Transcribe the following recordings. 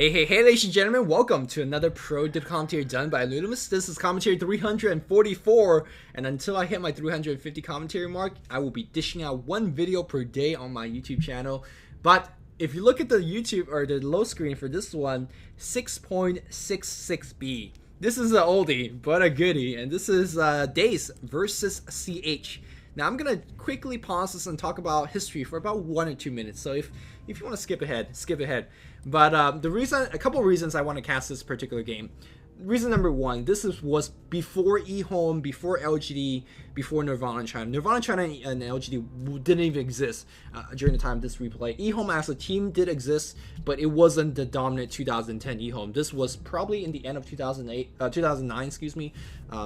Hey, ladies and gentlemen, welcome to another pro Dota commentary done by Luminous. This is commentary 344, and until I hit my 350 commentary mark, I will be dishing out one video per day on my YouTube channel. But if you look at the YouTube or the low screen for this one, 6.66B. This is an oldie, but a goodie, and this is Days versus CH. Now I'm gonna quickly pause this and talk about history for about 1 or 2 minutes. So if you want to skip ahead, skip ahead. But a couple of reasons I want to cast this particular game. Reason number one, this was before eHome, before LGD, before Nirvana China. Nirvana China and LGD didn't even exist during the time of this replay. eHome as a team did exist, but it wasn't the dominant 2010 eHome. This was probably in the end of 2009, excuse me,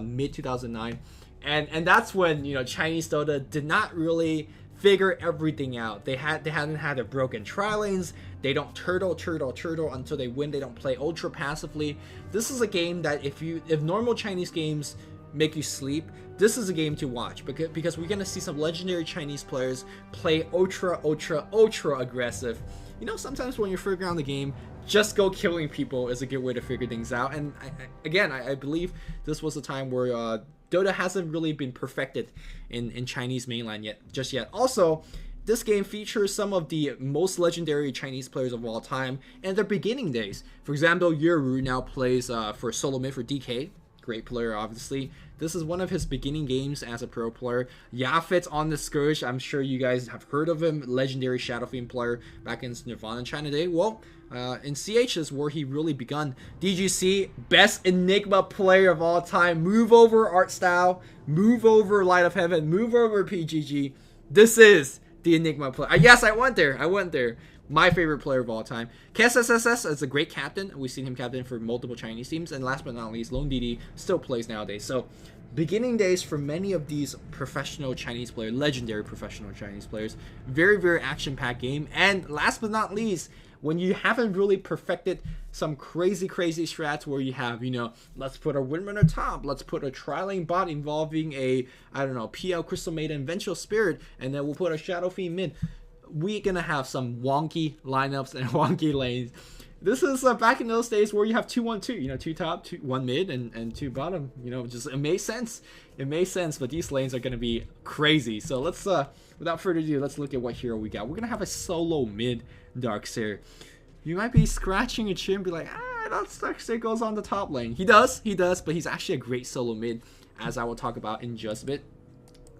mid 2009. And that's when, you know, Chinese Dota did not really figure everything out. They hadn't had their broken tri lanes. They don't turtle until they win. They don't play ultra passively. This is a game that if normal Chinese games make you sleep, this is a game to watch because we're gonna see some legendary Chinese players play ultra aggressive. You know, sometimes when you're figuring out the game, just go killing people is a good way to figure things out. And I believe this was a time where Dota hasn't really been perfected in Chinese mainland yet. Also, this game features some of the most legendary Chinese players of all time and their beginning days. For example, Yueru now plays for solo mid for DK. Great player, obviously. This is one of his beginning games as a pro player. Yaphets on the Scourge. I'm sure you guys have heard of him. Legendary Shadow Fiend player back in Nirvana China Day. Well, in CH is where he really begun. DGC, best Enigma player of all time. Move over art style. Move over Light of Heaven. Move over PGG. This is the Enigma player. Yes, I went there. My favorite player of all time. KSSSS is a great captain. We've seen him captain for multiple Chinese teams. And last but not least, Lone DD still plays nowadays. So, beginning days for many of these professional Chinese players, legendary professional Chinese players. Very, very action-packed game. And last but not least, when you haven't really perfected some crazy strats where you have, you know, let's put a Windrunner top, let's put a tri-lane bot involving a, I don't know, PL Crystal Maiden Vengeful Spirit, and then we'll put a Shadow Fiend mid. We're gonna have some wonky lineups and wonky lanes. This is back in those days where you have 2-1-2, you know, 2 top, 1 mid, and 2 bottom. You know, just it made sense. It made sense, but these lanes are gonna be crazy. So let's, without further ado, let's look at what hero we got. We're gonna have a solo mid Darkseer. You might be scratching your chin, and be like, that Darkseer goes on the top lane. He does, but he's actually a great solo mid, as I will talk about in just a bit.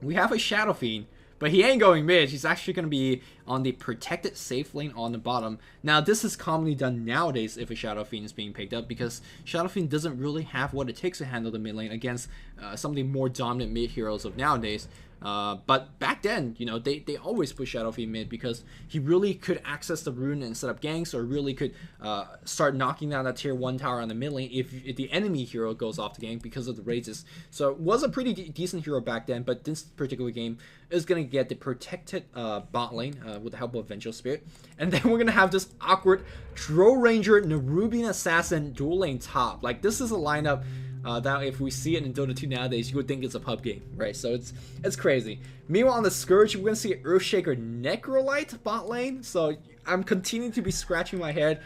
We have a Shadow Fiend. But he ain't going mid. He's actually going to be on the protected safe lane on the bottom. Now, this is commonly done nowadays if a Shadow Fiend is being picked up, because Shadow Fiend doesn't really have what it takes to handle the mid lane against some of the more dominant mid heroes of nowadays. But back then, you know, they always put Shadow Fiend mid because he really could access the rune and set up ganks, or really could start knocking down that tier 1 tower on the mid lane if the enemy hero goes off the gank because of the raises. So it was a pretty decent hero back then, but this particular game is going to get the protected bot lane with the help of Vengeful Spirit. And then we're going to have this awkward Drow Ranger Nerubian Assassin dual lane top. Like, this is a lineup that if we see it in Dota 2 nowadays, you would think it's a pub game, right? So it's crazy. Meanwhile, on the Scourge, we're going to see Earthshaker Necrolite bot lane. So I'm continuing to be scratching my head.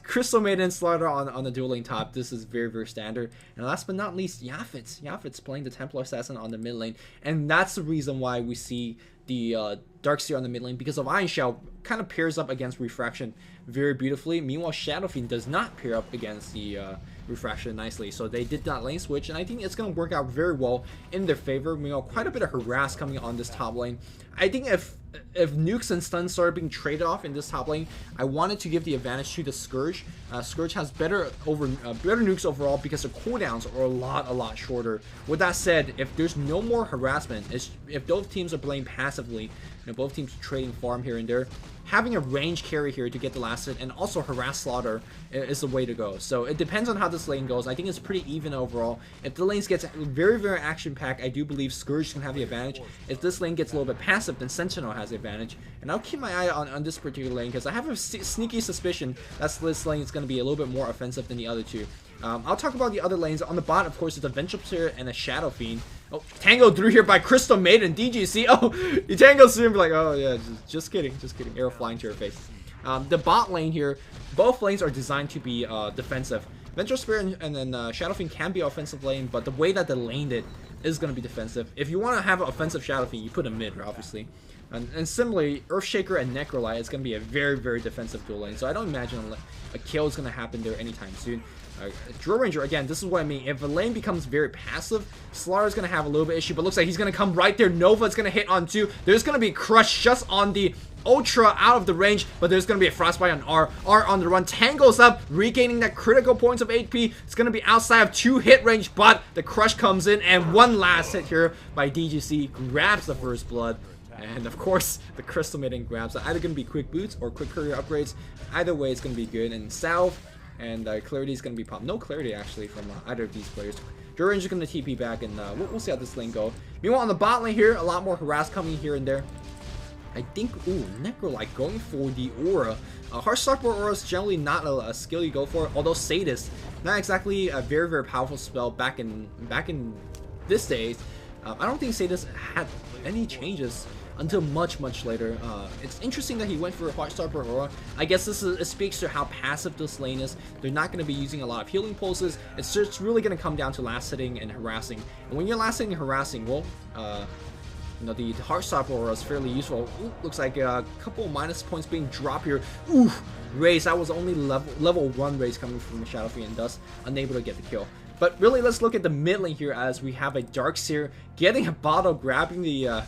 Crystal Maiden Slaughter on the dual lane top. This is very, very standard. And last but not least, Yaphets playing the Templar Assassin on the mid lane. And that's the reason why we see the Darkseer on the mid lane, because of Iron Shell kind of pairs up against Refraction very beautifully. Meanwhile, Shadow Fiend does not pair up against the Refraction nicely. So they did that lane switch, and I think it's going to work out very well in their favor. Meanwhile, quite a bit of harass coming on this top lane. I think if nukes and stuns started being traded off in this top lane, I wanted to give the advantage to the Scourge. Scourge has better nukes overall because the cooldowns are a lot shorter. With that said, if there's no more harassment, if both teams are playing passively, you know, both teams trading farm here and there, having a range carry here to get the last hit and also harass Slaughter is the way to go. So it depends on how this lane goes. I think it's pretty even overall. If the lanes gets very, very action-packed, I do believe Scourge can have the advantage. If this lane gets a little bit passive, then Sentinel has the advantage. And I'll keep my eye on this particular lane because I have a sneaky suspicion that this lane is going to be a little bit more offensive than the other two. I'll talk about the other lanes. On the bot, of course, it's a Vengeful Spirit and a Shadow Fiend. Oh, tangled through here by Crystal Maiden DGC. Oh, you tangled through and be like, oh yeah, just kidding. Arrow flying to your face. The bot lane here, both lanes are designed to be defensive. Vengeful Spirit and then Shadow Fiend can be offensive lane, but the way that they laned it is going to be defensive. If you want to have an offensive Shadow Fiend, you put a mid, obviously. And similarly, Earthshaker and Necrolite is going to be a very, very defensive dual lane, so I don't imagine a kill is going to happen there anytime soon. Drill Ranger, again, this is what I mean. If a lane becomes very passive, Slaughter is going to have a little bit issue, but looks like he's going to come right there. Nova is going to hit on 2. There's going to be Crush just on the Ultra out of the range, but there's going to be a Frostbite on R. R on the run. Tangles up, regaining that critical points of HP. It's going to be outside of 2 hit range, but the Crush comes in, and one last hit here by DGC grabs the first blood. And of course, the Crystal Maiden grabs it. Either going to be quick boots or quick courier upgrades. Either way, it's going to be good. And Salve and Clarity is going to be popped. No Clarity, actually, from either of these players. Drill Ranger is going to TP back, and we'll see how this lane goes. Meanwhile, on the bot lane here, a lot more harass coming here and there. I think, ooh, Necrolite going for the Aura. Heartstalker Aura is generally not a skill you go for, although Sadist, not exactly a very, very powerful spell back in this days. I don't think Sadist had any changes until much later. It's interesting that he went for Heartstalker Aura. I guess it speaks to how passive this lane is. They're not going to be using a lot of healing pulses. It's just really going to come down to last hitting and harassing. And when you're last hitting and harassing, well, you know, the Heartstalker Aura is fairly useful. Ooh, looks like a couple minus points being dropped here. Ooh, raise. That was only level 1 raise coming from the Shadow Fiend, and thus unable to get the kill. But really, let's look at the mid lane here as we have a Darkseer getting a bottle, grabbing the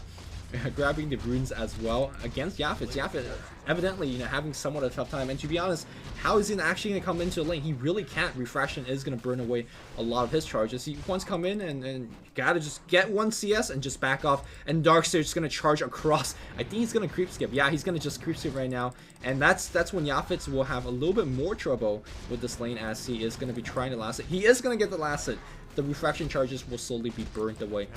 runes as well against Yaphets. Yaphets evidently, you know, having somewhat of a tough time, and to be honest, how is he actually going to come into the lane? He really can't. Refraction is going to burn away a lot of his charges. He once come in and you gotta just get 1 CS and just back off, and Darkseer is going to charge across. I think he's going to creep skip. Yeah, he's going to just creep skip right now, and that's when Yaphets will have a little bit more trouble with this lane, as he is going to be trying to last it. He is going to get the last hit. The refraction charges will slowly be burnt away.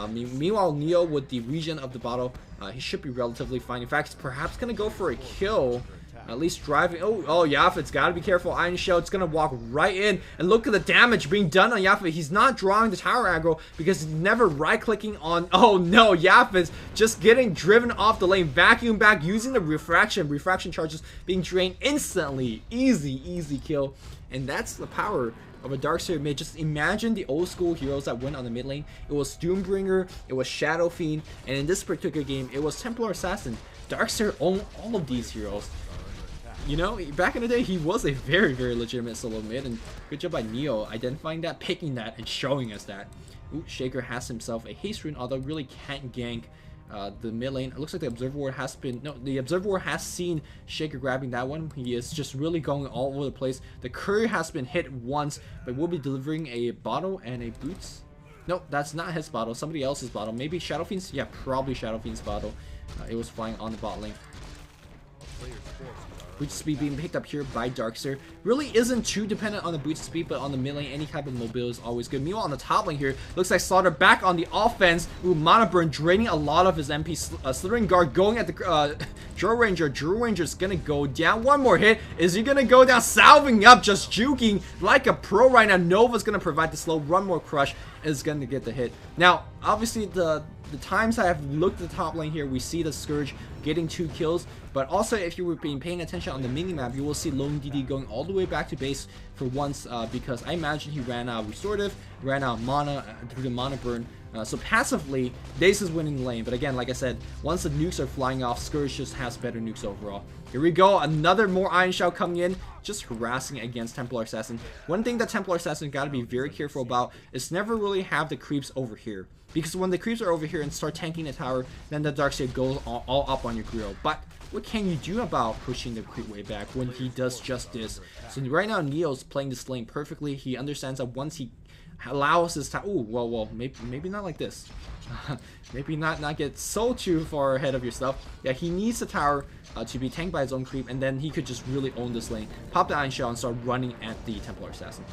Meanwhile, Neo with the regen of the bottle, he should be relatively fine. In fact, he's perhaps going to go for a kill. At least driving. Oh, Yaphets, gotta be careful. Iron Shell, it's gonna walk right in. And look at the damage being done on Yaphets. He's not drawing the tower aggro because he's never right-clicking on. Oh no, Yaphets just getting driven off the lane. Vacuum back using the refraction. Refraction charges being drained instantly. Easy kill. And that's the power of a Darkseer mid. Just imagine the old school heroes that went on the mid lane. It was Doombringer, it was Shadow Fiend, and in this particular game, it was Templar Assassin. Darkseer owned all of these heroes. You know, back in the day, he was a very legitimate solo mid, and good job by Neo identifying that, picking that, and showing us that. Ooh, Shaker has himself a haste rune, although really can't gank the mid lane. It looks like the Observer has been, no, the Observer has seen Shaker grabbing that one. He is just really going all over the place. The Courier has been hit once, but will be delivering a bottle and a boots. No, that's not his bottle, somebody else's bottle. Maybe Shadow Fiend's? Yeah, probably Shadow Fiend's bottle. It was flying on the bot lane. Boot speed being picked up here by Darkseer. Really isn't too dependent on the boot speed, but on the mid lane, any type of mobility is always good. Meanwhile, on the top lane here, looks like Slaughter back on the offense. Ooh, Mana Burn draining a lot of his MP. Slithering Guard going at the Drill Ranger. Drill Ranger's gonna go down. One more hit. Is he gonna go down? Salving up, just juking like a pro right now. Nova's gonna provide the slow. One more crush is gonna get the hit. Now, obviously, the times I have looked at the top lane here, we see the Scourge getting 2 kills, but also if you were paying attention on the minimap, you will see Lone DD going all the way back to base for once, because I imagine he ran out of restorative, ran out of mana through the mana burn. So passively, Dace is winning the lane, but again, like I said, once the nukes are flying off, Scourge just has better nukes overall. Here we go, another more Iron Shell coming in, just harassing against Templar Assassin. One thing that Templar Assassin got to be very careful about is never really have the creeps over here. Because when the creeps are over here and start tanking the tower, then the Darkseer goes all up on your grill. But what can you do about pushing the creep way back when he does just this? So right now, Neo's playing this lane perfectly. He understands that once he allows his tower, ooh, well, maybe not like this. Maybe not get so too far ahead of yourself. Yeah, he needs the tower to be tanked by his own creep, and then he could just really own this lane. Pop the Iron Shell and start running at the Templar Assassin.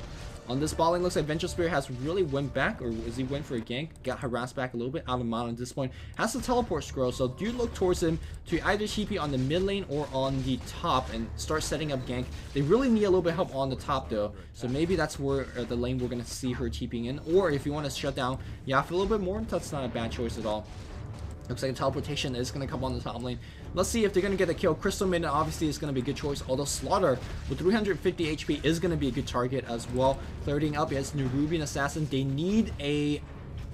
On this ball lane, looks like Vengeful Spirit has really went back, or is he went for a gank? Got harassed back a little bit, out of mana at this point. Has the teleport scroll, so do look towards him to either TP on the mid lane or on the top and start setting up gank. They really need a little bit of help on the top though, so maybe that's where the lane we're going to see her TPing in. Or if you want to shut down Yaphet a little bit more, that's not a bad choice at all. Looks like a teleportation is going to come on the top lane. Let's see if they're going to get a kill. Crystal Maiden obviously is going to be a good choice, although Slaughter with 350 HP is going to be a good target as well. Clearing up against Nerubian Assassin. They need a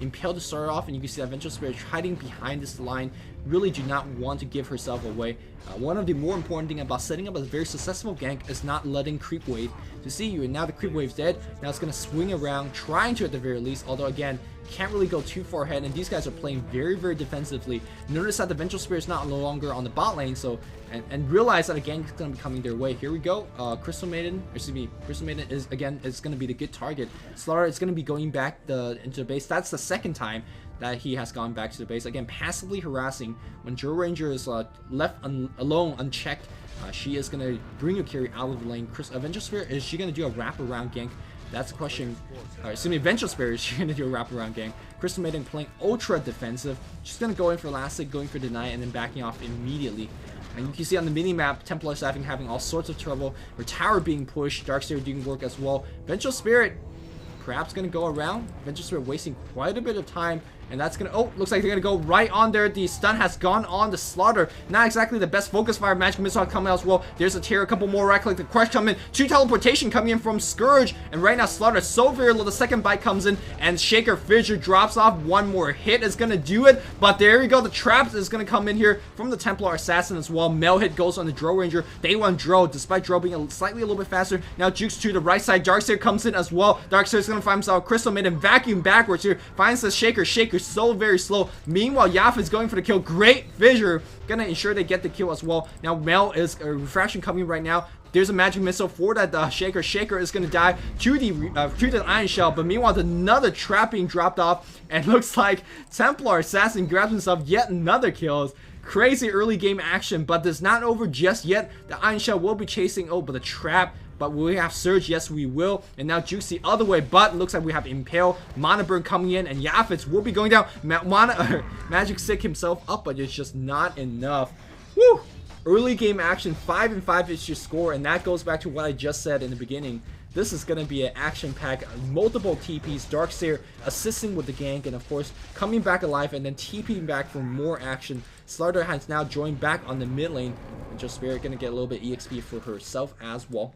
Impale to start off, and you can see that Vengeful Spirit hiding behind this line. Really do not want to give herself away. One of the more important thing about setting up a very successful gank is not letting creep wave to see you. And now the creep wave's dead. Now it's going to swing around, trying to at the very least, although again, can't really go too far ahead, and these guys are playing very, very defensively. Notice that the Vengeful Spirit is no longer on the bot lane, so and realize that a gank is going to be coming their way. Here we go. Crystal Maiden is going to be the good target. Slaughter is going to be going back into the base. That's the second time that he has gone back to the base. Again, passively harassing. When Joe Ranger is left alone, unchecked, she is going to bring your carry out of the lane. Vengeful Spirit, is she going to do a wraparound gank? That's the question. Vengeful Spirit, is she going to do a wraparound gank? Crystal Maiden playing ultra defensive. She's going to go in for last hit, going for deny, and then backing off immediately. And you can see on the mini-map, Templar Staffing having all sorts of trouble. Her tower being pushed, Darkseer doing work as well. Vengeful Spirit perhaps going to go around. Vengeful Spirit wasting quite a bit of time. And that's going to, oh, looks like they're going to go right on there. The stun has gone on the Slaughter. Not exactly the best focus fire. Magic Missile coming out as well. There's a tear, a couple more right click. The crush coming in. 2 teleportation coming in from Scourge. And right now, Slaughter is so very low. The second bite comes in. And Shaker Fissure drops off. One more hit is going to do it. But there we go. The trap is going to come in here from the Templar Assassin as well. Mel hit goes on the Drow Ranger. They want Drow, despite Drow being slightly a little bit faster. Now Jukes to the right side. Darkseer comes in as well. Darkseer is going to find himself. Crystal Maiden vacuum backwards here. Finds the Shaker. Shaker so very slow. Meanwhile, Yaphets going for the kill. Great fissure. Gonna ensure they get the kill as well. Now, Mel is refreshing coming right now. There's a magic missile for that Shaker. Shaker is gonna die to the Iron Shell. But meanwhile, another trap being dropped off. And looks like Templar Assassin grabs himself yet another kill. Crazy early game action, but it's not over just yet. The Iron Shell will be chasing. Oh, but the trap. But will we have Surge? Yes, we will. And now Juke's the other way, but looks like we have Impale, Mana Burn coming in, and Yaphets will be going down. Magic Stick himself up, but it's just not enough. Woo! Early game action, 5-5 is your score, and that goes back to what I just said in the beginning. This is going to be an action pack, multiple TPs, Darkseer assisting with the gank, and of course, coming back alive and then TPing back for more action. Slaughter has now joined back on the mid lane, and Just Spirit going to get a little bit EXP for herself as well.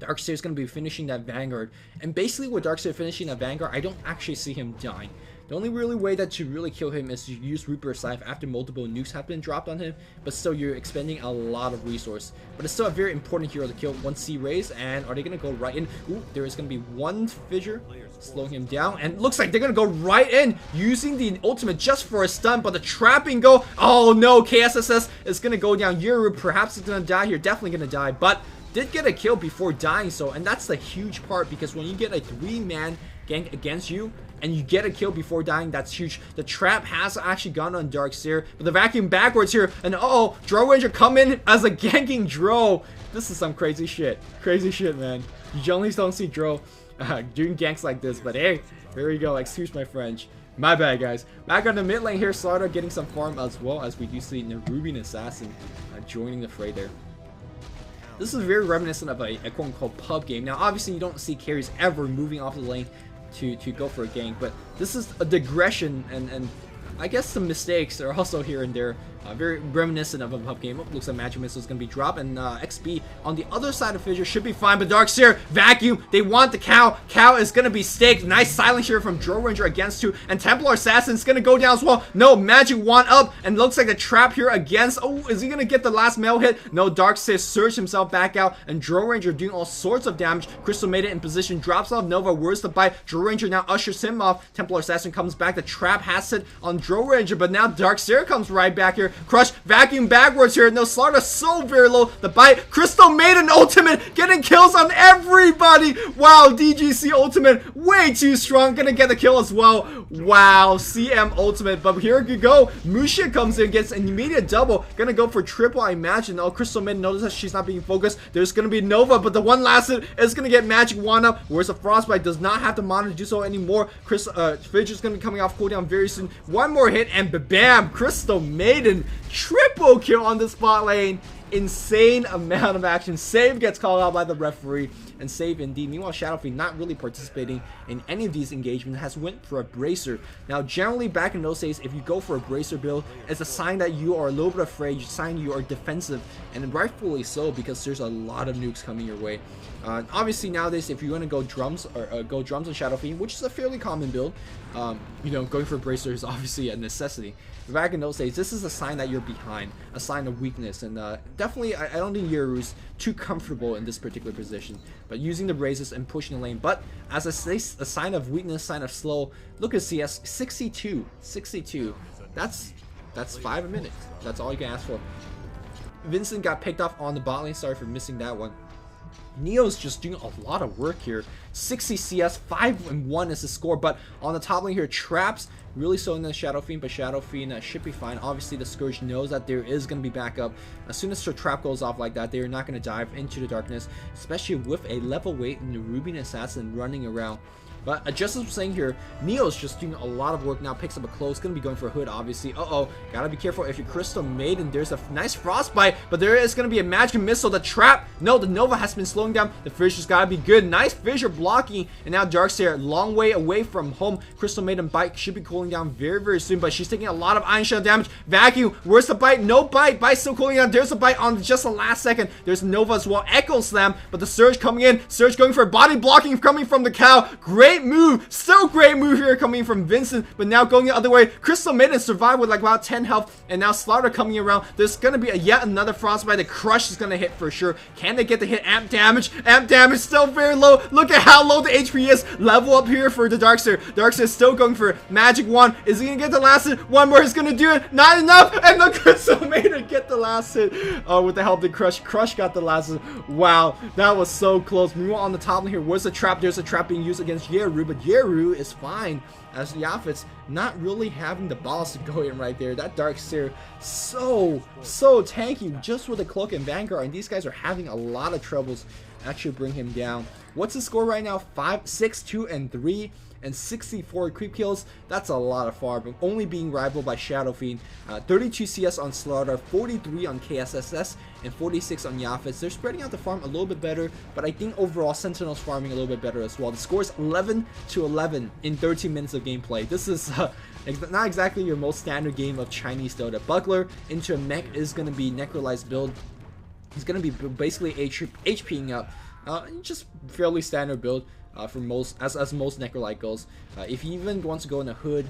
Darkseer is going to be finishing that Vanguard, and basically with Darkseer finishing that Vanguard, I don't actually see him dying. The only really way that to really kill him is to use Reaper Scythe after multiple nukes have been dropped on him, but still you're expending a lot of resource. But it's still a very important hero to kill. 1 C raise, and are they going to go right in? Ooh, there is going to be 1 fissure slowing him down, and looks like they're going to go right in using the ultimate just for a stun, but the trapping go, oh no, KSSS is going to go down. Yueru perhaps is going to die here, definitely going to die, but did get a kill before dying, so, and that's the huge part, because when you get a 3-man gank against you and you get a kill before dying, that's huge. The trap has actually gone on Darkseer, but the vacuum backwards here, and oh, Drow Ranger come in as a ganking Drow. This is some crazy shit, man. You generally don't see Drow doing ganks like this, but hey, here we go. Excuse my French. My bad, guys. Back on the mid lane here, Slaughter getting some farm as well, as we do see Nerubian Assassin joining the fray there. This is very reminiscent of a quote-unquote pub game. Now, obviously, you don't see carries ever moving off the lane to go for a gank, but this is a digression, and I guess some mistakes are also here and there. Very reminiscent of a pub game. Looks like Magic Missile is going to be dropped, and XP on the other side of Fissure should be fine, but Darkseer, vacuum, they want the cow. Cow is going to be staked. Nice silence here from Drow Ranger against 2, and Templar Assassin is going to go down as well. No, Magic Wand up, and looks like the trap here against, oh, is he going to get the last male hit? No, Darkseer surged himself back out, and Drow Ranger doing all sorts of damage. Crystal made it in position, drops off Nova, where's the bite? Drow Ranger now ushers him off. Templar Assassin comes back, the trap has it on Drow Ranger, but now Darkseer comes right back here. Crush, vacuum backwards here. No, Slaughter so very low. The bite. Crystal Maiden ultimate. Getting kills on everybody. Wow, DGC ultimate. Way too strong. Gonna get the kill as well. Wow, CM ultimate. But here we go. Musha comes in, gets an immediate double. Gonna go for triple, I imagine. Oh, Crystal Maiden notices that she's not being focused. There's gonna be Nova, but the one last hit is gonna get Magic Wand up. Whereas the Frostbite does not have the mana to do so anymore. Fidge is gonna be coming off cooldown very soon. One more hit, and bam! Crystal Maiden. Triple kill on the spot lane. Insane amount of action. Save gets called out by the referee. and safe indeed. Meanwhile, Shadow Fiend not really participating in any of these engagements, has went for a bracer. Now, generally back in those days, if you go for a bracer build, it's a sign that you are a little bit afraid, it's a sign you are defensive, and rightfully so, because there's a lot of nukes coming your way. Obviously nowadays, if you want to go drums or go drums and Shadow Fiend, which is a fairly common build, you know, going for a bracer is obviously a necessity. But back in those days, this is a sign that you're behind, a sign of weakness, and definitely I don't think Yueru's too comfortable in this particular position. But using the raises and pushing the lane, but as a sign of weakness, sign of slow. Look at CS 62. That's 5 a minute. That's all you can ask for. Vincent got picked off on the bot lane. Sorry for missing that one. Neo's just doing a lot of work here. 60 CS, 5-1 is the score, but on the top lane here, Traps really slowing the Shadow Fiend, but Shadow Fiend should be fine. Obviously, the Scourge knows that there is going to be backup. As soon as the trap goes off like that, they are not going to dive into the darkness, especially with a level weight Nerubian Assassin running around. But just as I'm saying here, Neo's just doing a lot of work now, picks up a close, gonna be going for a hood, obviously. Gotta be careful if you're Crystal Maiden. There's a nice frostbite, but there is gonna be a magic missile. The trap, no, the Nova has been slowing down. The Fissure's gotta be good. Nice Fissure blocking, and now Darkseer, long way away from home. Crystal Maiden bite should be cooling down very, very soon, but she's taking a lot of Iron Shell damage. Vacuum, where's the bite? No bite. Bite still cooling down. There's a bite on just the last second. There's Nova as well. Echo Slam, but the Surge coming in. Surge going for body blocking coming from the cow. Great move. Still great move here coming from Vincent, but now going the other way. Crystal Maiden survived with like about 10 health, and now Slaughter coming around. There's gonna be yet another frostbite. The Crush is gonna hit for sure. Can they get the hit? Amp damage. Amp damage still very low. Look at how low the HP is. Level up here for the Darkseer. Darkseer is still going for Magic Wand. Is he gonna get the last hit? One more is gonna do it. Not enough, and the Crystal Maiden get the last hit. Oh, with the help of the Crush. Crush got the last hit. Wow, that was so close. Meanwhile, on the top here, where's the trap? There's a trap being used against Yueru, but Yueru is fine, as the Yaphets not really having the balls to go in right there. That Darkseer so tanky just with the Cloak and Vanguard, and these guys are having a lot of troubles actually bring him down. What's the score right now? 5, 6, 2, and 3. And 64 creep kills. That's a lot of farm, only being rivaled by Shadow Fiend. 32 CS on Slaughter, 43 on KSSS, and 46 on Yaphets. They're spreading out the farm a little bit better, but I think overall Sentinel's farming a little bit better as well. The score is 11-11 in 13 minutes of gameplay. This is not exactly your most standard game of Chinese Dota. Buckler into a mech is going to be Necrolyzed build. He's going to be basically HPing up. Just fairly standard build. For most, as most Necrolite goes. If he even wants to go in a hood,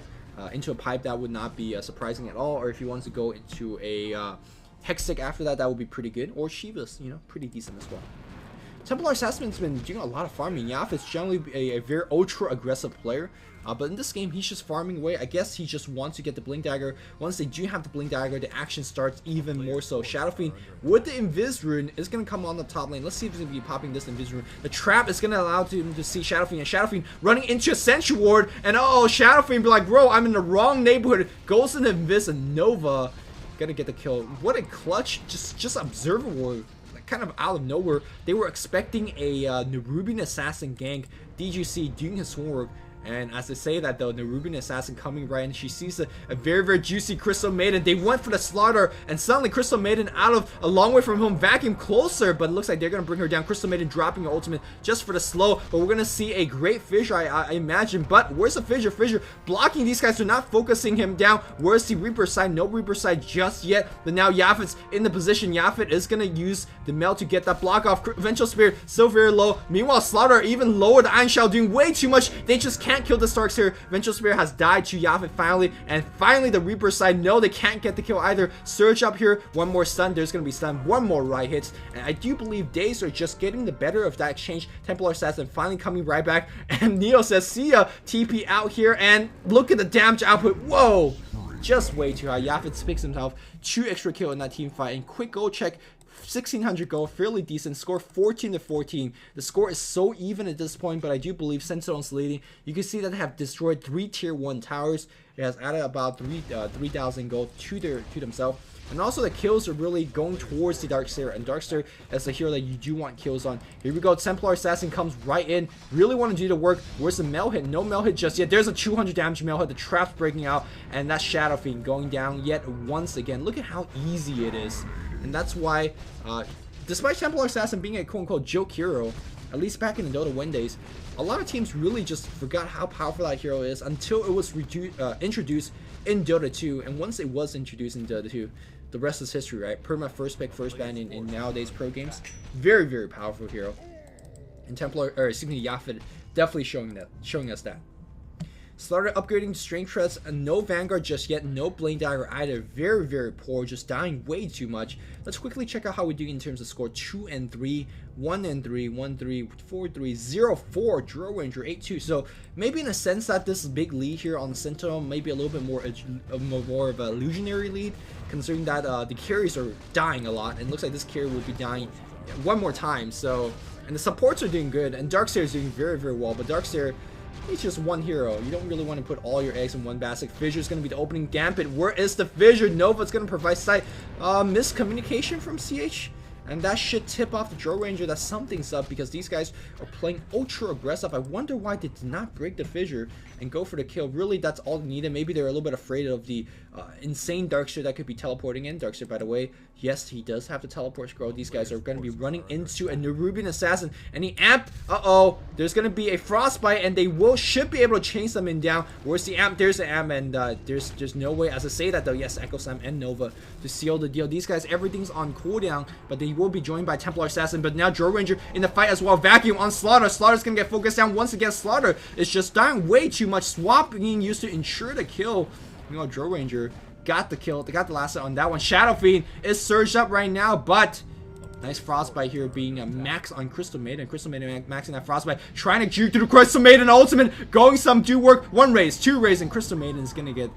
into a pipe, that would not be surprising at all. Or if he wants to go into a Hextech after that, that would be pretty good. Or Shiva's, you know, pretty decent as well. Templar Assassin's been doing a lot of farming. Yaphets generally a very ultra aggressive player. But in this game, he's just farming away. I guess he just wants to get the Blink Dagger. Once they do have the Blink Dagger, the action starts even more so. Shadow Fiend with the Invis Rune is going to come on the top lane. Let's see if he's going to be popping this Invis Rune. The trap is going to allow him to see Shadow Fiend. And Shadow Fiend running into a Sentry Ward. And Shadow Fiend be like, bro, I'm in the wrong neighborhood. Goes into Invis and Nova. Gonna get the kill. What a clutch. Just Observer Ward. Kind of out of nowhere. They were expecting a Nerubian Assassin gank. DGC doing his homework. And as they say that though, the Nerubian Assassin coming right in, she sees a very, very juicy Crystal Maiden. They went for the Slaughter, and suddenly Crystal Maiden out of a long way from home, vacuum closer, but it looks like they're going to bring her down. Crystal Maiden dropping her ultimate just for the slow, but we're going to see a great Fissure, I imagine. But where's the Fissure? Fissure blocking these guys. They're not focusing him down. Where's the Reaper side? No Reaper side just yet, but now Yaphets in the position. Yaphet is going to use the Melt to get that block off. Vengeful Spear still very low. Meanwhile, Slaughter even lower. The Iron Shell doing way too much. They just can't kill the Starks here. Vengeful Spear has died to Yaphet finally, and finally the Reaper side, no, they can't get the kill either. Surge up here, one more stun, there's gonna be stun, one more right hits, and I do believe Days are just getting the better of that exchange. Templar Assassin finally coming right back, and Neo says, see ya, TP out here, and look at the damage output. Whoa, just way too high. Yaphet picks himself 2 extra kill in that team fight, and quick goal check, 1600 gold, fairly decent score, 14-14. The score is so even at this point, but I do believe Sentinel's leading. You can see that they have destroyed 3 tier 1 towers. It has added about 3,000 gold to themselves. And also the kills are really going towards the Darkseer, and Darkseer is a hero that you do want kills on. Here we go, Templar Assassin comes right in, really want to do the work. Where's the Mel hit? No Mel hit just yet. There's a 200 damage Mel hit, the trap's breaking out, and that Shadow Fiend going down yet once again. Look at how easy it is. And that's why, despite Templar Assassin being a quote-unquote joke hero, at least back in the Dota 1 days, a lot of teams really just forgot how powerful that hero is until it was introduced in Dota 2. And once it was introduced in Dota 2, the rest is history, right? Perma first pick, first ban in nowadays pro games. Very, very powerful hero. And Templar, or excuse me, Yaphet definitely showing us that. Started upgrading strength threats, and no Vanguard just yet, no Blade Dagger either. Very, very poor, just dying way too much. Let's quickly check out how we do in terms of score. 2 and 3, 1 and 3, 1, 3, 4, 3, 0, 4, Draw Ranger, 8, 2. So maybe in a sense that this big lead here on Sentinel, maybe a little bit more of a illusionary lead, considering that the carries are dying a lot, and it looks like this carry will be dying one more time. So, and the supports are doing good, and Darkseer is doing very, very well, but Darkseer, he's just one hero. You don't really want to put all your eggs in one basket. Fissure is going to be the opening gambit. Where is the Fissure? Nova's going to provide sight. Miscommunication from CH. And that should tip off the Draw Ranger that something's up, because these guys are playing ultra aggressive. I wonder why they did not break the Fissure and go for the kill. Really, that's all they needed. Maybe they're a little bit afraid of the insane Darkseer that could be teleporting in. Darkseer, by the way, yes, he does have the teleport scroll. These guys are going to be running into a Nerubian Assassin. And the Amp, there's going to be a Frostbite, and they should be able to chain something down. Where's the Amp? There's the Amp, and there's no way, as I say that though, yes, Echo Slam and Nova to seal the deal. These guys, everything's on cooldown, but they will be joined by Templar Assassin. But now Draw Ranger in the fight as well. Vacuum on Slaughter. Slaughter's going to get focused down once again. Slaughter is just dying way too much. Swap being used to ensure the kill. You know, Draw Ranger got the kill. They got the last hit on that one. Shadow Fiend is surged up right now, but nice Frostbite here being a max on Crystal Maiden. Crystal Maiden maxing that Frostbite. Trying to juke through the Crystal Maiden ultimate. Going some do work. 1 raise, 2 raise, and Crystal Maiden is going to get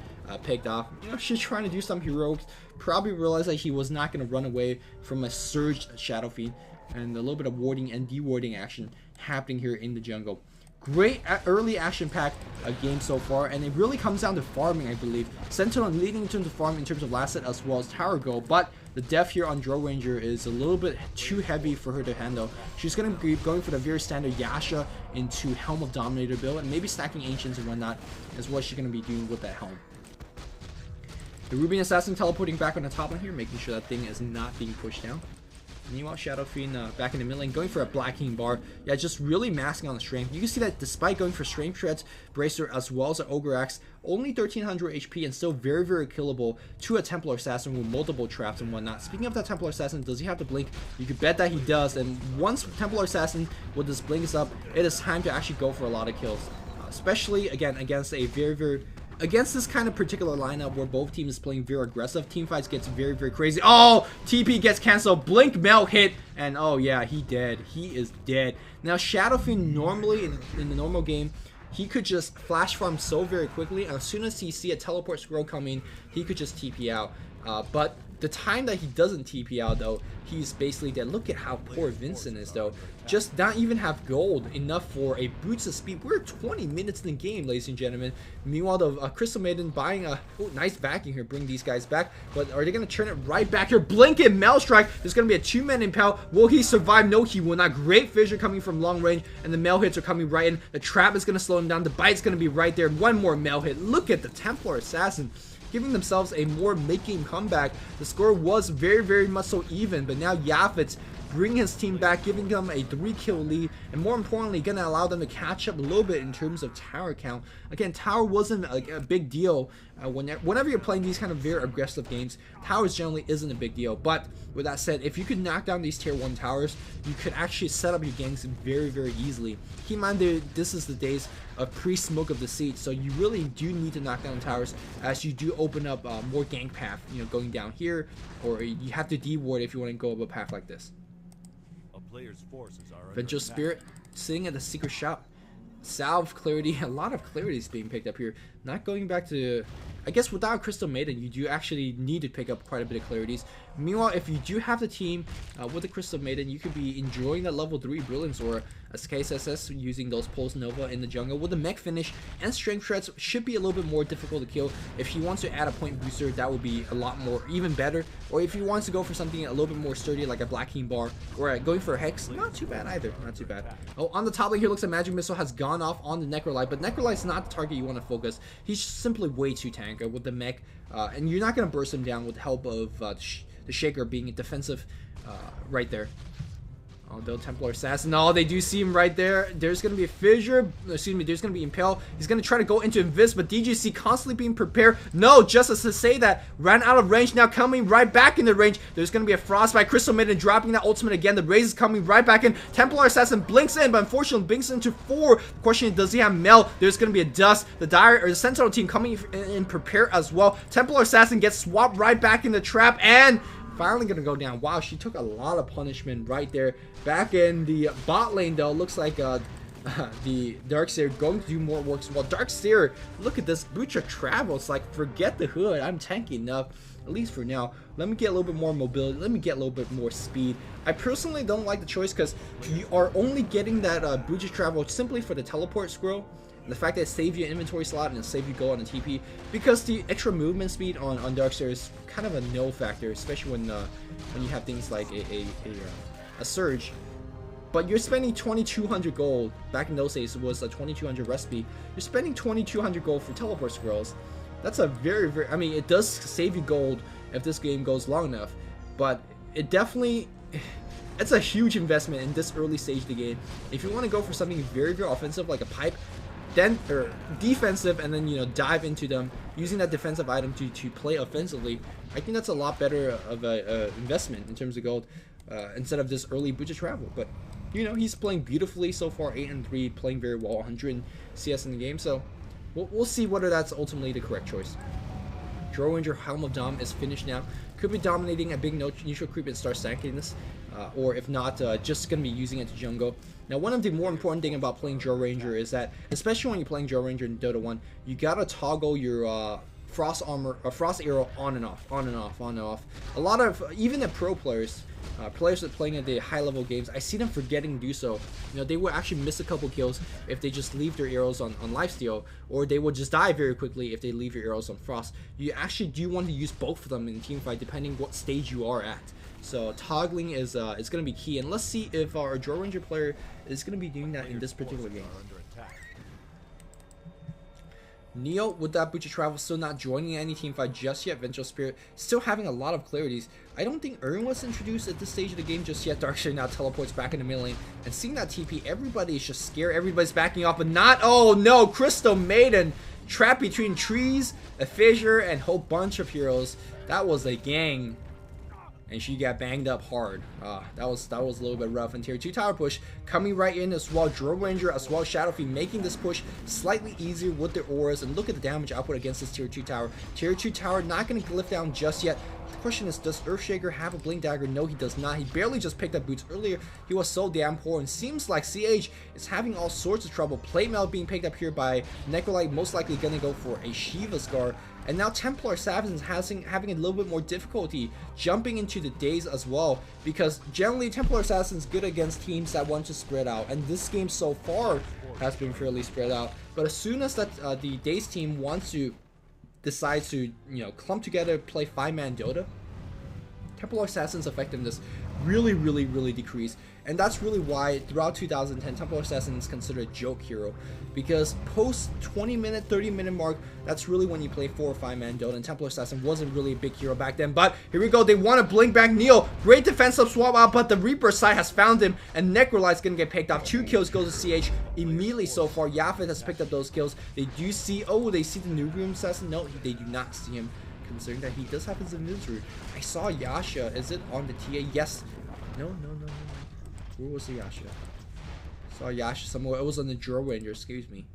picked off. You know, she's trying to do some heroics. Probably realized that he was not going to run away from a surged Shadow Fiend. And a little bit of warding and dewarding action happening here in the jungle. Great early action pack game so far, and it really comes down to farming, I believe. Sentinel leading into the farm in terms of last hit as well as tower goal, but the def here on Draw Ranger is a little bit too heavy for her to handle. She's going to be going for the very standard Yasha into Helm of Dominator build, and maybe stacking Ancients and whatnot is what she's going to be doing with that Helm. The Rubian Assassin teleporting back on the top line here, making sure that thing is not being pushed down. Meanwhile, Shadow Fiend back in the mid lane, going for a Black King bar. Yeah, just really masking on the strength. You can see that despite going for strength shreds, Bracer, as well as an Ogre Axe, only 1300 HP and still very, very killable to a Templar Assassin with multiple traps and whatnot. Speaking of that Templar Assassin, does he have the blink? You could bet that he does. And once Templar Assassin with this blink is up, it is time to actually go for a lot of kills. Especially, again, against a against this kind of particular lineup where both teams is playing very aggressive, team fights gets very, very crazy. Oh, TP gets canceled. Blink Mel hit, and oh yeah, he dead. He is dead. Now Shadow Fiend normally in the normal game, he could just flash farm so very quickly, and as soon as he see a teleport scroll coming, he could just TP out. But the time that he doesn't TP out though, he's basically dead. Look at how poor Vincent is though. Just not even have gold enough for a boost of speed. We're 20 minutes in the game, ladies and gentlemen. Meanwhile, the Crystal Maiden buying a nice vacuum here, bring these guys back. But are they going to turn it right back here? Blink and Maelstrike. There's going to be a 2-man impel. Will he survive? No, he will not. Great Fissure coming from long range, and the Mail hits are coming right in. The trap is going to slow him down. The bite's going to be right there. One more Mail hit. Look at the Templar Assassin giving themselves a more mid-game comeback. The score was very, very much so even, but now Yaphets bringing his team back, giving them a 3-kill lead, and more importantly, going to allow them to catch up a little bit in terms of tower count. Again, tower wasn't a big deal. Whenever you're playing these kind of very aggressive games, towers generally isn't a big deal. But with that said, if you could knock down these tier 1 towers, you could actually set up your ganks very, very easily. Keep in mind, this is the days of pre-smoke of the siege, so you really do need to knock down towers as you do open up more gank path, you know, going down here, or you have to deward if you want to go up a path like this. Vengeful Spirit sitting at the secret shop. Salve clarity, a lot of clarity is being picked up here. Not going back to, I guess without Crystal Maiden, you do actually need to pick up quite a bit of clarities. Meanwhile, if you do have the team with the Crystal Maiden, you could be enjoying that level 3 Brilliance Aura as KSSS using those Pulse Nova in the jungle with the mech finish and strength shreds should be a little bit more difficult to kill. If he wants to add a point booster, that would be a lot more, even better. Or if he wants to go for something a little bit more sturdy like a Black King bar or going for a Hex, not too bad either, not too bad. Oh, on the top lane here looks like Magic Missile has gone off on the Necrolite, but Necrolite's not the target you want to focus. He's simply way too tanky with the mech, and you're not going to burst him down with the help of the Shaker being defensive right there. Although Templar Assassin, oh, they do see him right there. There's going to be a fissure. Excuse me, there's going to be Impale. He's going to try to go into Invis, but DGC constantly being prepared. No, just as to say that, ran out of range, now coming right back into range. There's going to be a Frostbite. Crystal Maiden dropping that ultimate again. The Raze is coming right back in. Templar Assassin blinks in, but unfortunately blinks into 4. The question is, does he have Mel? There's going to be a Dust. The Dire, or the Sentinel team coming in prepare as well. Templar Assassin gets swapped right back in the trap, and finally gonna go down. Wow, she took a lot of punishment right there. Back in the bot lane though, looks like the Darkseer going to do more work as well. Darkseer, look at this Butcher travel. It's like, forget the hood, I'm tanky enough, at least for now. Let me get a little bit more mobility, let me get a little bit more speed. I personally don't like the choice because you are only getting that Butcher travel simply for the teleport scroll. The fact that it saves you an inventory slot and it saves you gold on a TP, because the extra movement speed on Darkseer is kind of a no factor, especially when you have things like a surge. But you're spending 2,200 gold. Back in those days, it was a 2,200 recipe. You're spending 2,200 gold for teleport scrolls. That's a very, I mean, it does save you gold if this game goes long enough, but it definitely, it's a huge investment in this early stage of the game. If you want to go for something very, very offensive like a pipe, then or defensive, and then, you know, dive into them using that defensive item to play offensively, I think that's a lot better of a investment in terms of gold, instead of this early Butcher travel. But you know, he's playing beautifully so far, 8-3, playing very well, 100 CS in the game. So we'll see whether that's ultimately the correct choice. Draw Ranger Helm of Dom is finished now. Could be dominating a big neutral creep and start stacking this, or if not, just gonna be using it to jungle. Now, one of the more important thing about playing Draw Ranger is that, especially when you're playing Draw Ranger in Dota 1, you gotta toggle your Frost Armor or Frost Arrow on and off, on and off, on and off. A lot of, even the pro players, players that are playing at the high level games, I see them forgetting to do so. You know, they will actually miss a couple kills if they just leave their arrows on lifesteal, or they will just die very quickly if they leave your arrows on Frost. You actually do want to use both of them in a team fight, depending what stage you are at. So toggling is going to be key, and let's see if our Draw Ranger player is going to be doing that in this particular game. Neo, with that Butcher travel, still not joining any team fight just yet. Vengeful Spirit still having a lot of clarities. I don't think Urn was introduced at this stage of the game just yet. Darkseer now teleports back in the mid lane, and seeing that TP, everybody is just scared. Everybody's backing off, but not. Oh no! Crystal Maiden trapped between trees, a fissure, and a whole bunch of heroes. That was a gang. And she got banged up hard. That was a little bit rough. And tier 2 tower push coming right in as well. Draw Ranger as well as Shadowfiend making this push slightly easier with their auras. And look at the damage output against this tier 2 tower. Tier 2 tower not going to glyph down just yet. The question is, does Earthshaker have a Blink Dagger? No, he does not. He barely just picked up boots earlier. He was so damn poor, and seems like CH is having all sorts of trouble. Plate Mail being picked up here by Necrolite, most likely going to go for a Shiva Scar. And now Templar Assassin is having a little bit more difficulty jumping into the Daze as well, because generally Templar Assassin is good against teams that want to spread out, and this game so far has been fairly spread out. But as soon as that the Daze team wants to decide to, you know, clump together, play 5-man Dota, Templar Assassin's effectiveness really decreased. And that's really why throughout 2010 Templar Assassin is considered a joke hero, because post 20-minute 30-minute mark, that's really when you play 4 or 5-man Dota, and Templar Assassin wasn't really a big hero back then. But here we go, they want to blink back Neo. Great defensive swap out, but the Reaper side has found him, and Necrolite's gonna get picked off. 2 kills goes to CH immediately so far. Yaphets has picked up those kills. They do see, oh, they see the new room assassin. No, they do not see him, considering that he does have his invis root. I saw Yasha. Is it on the TA? Yes. No. Where was the Yasha? Saw Yasha somewhere. It was on the Draw Ranger, excuse me.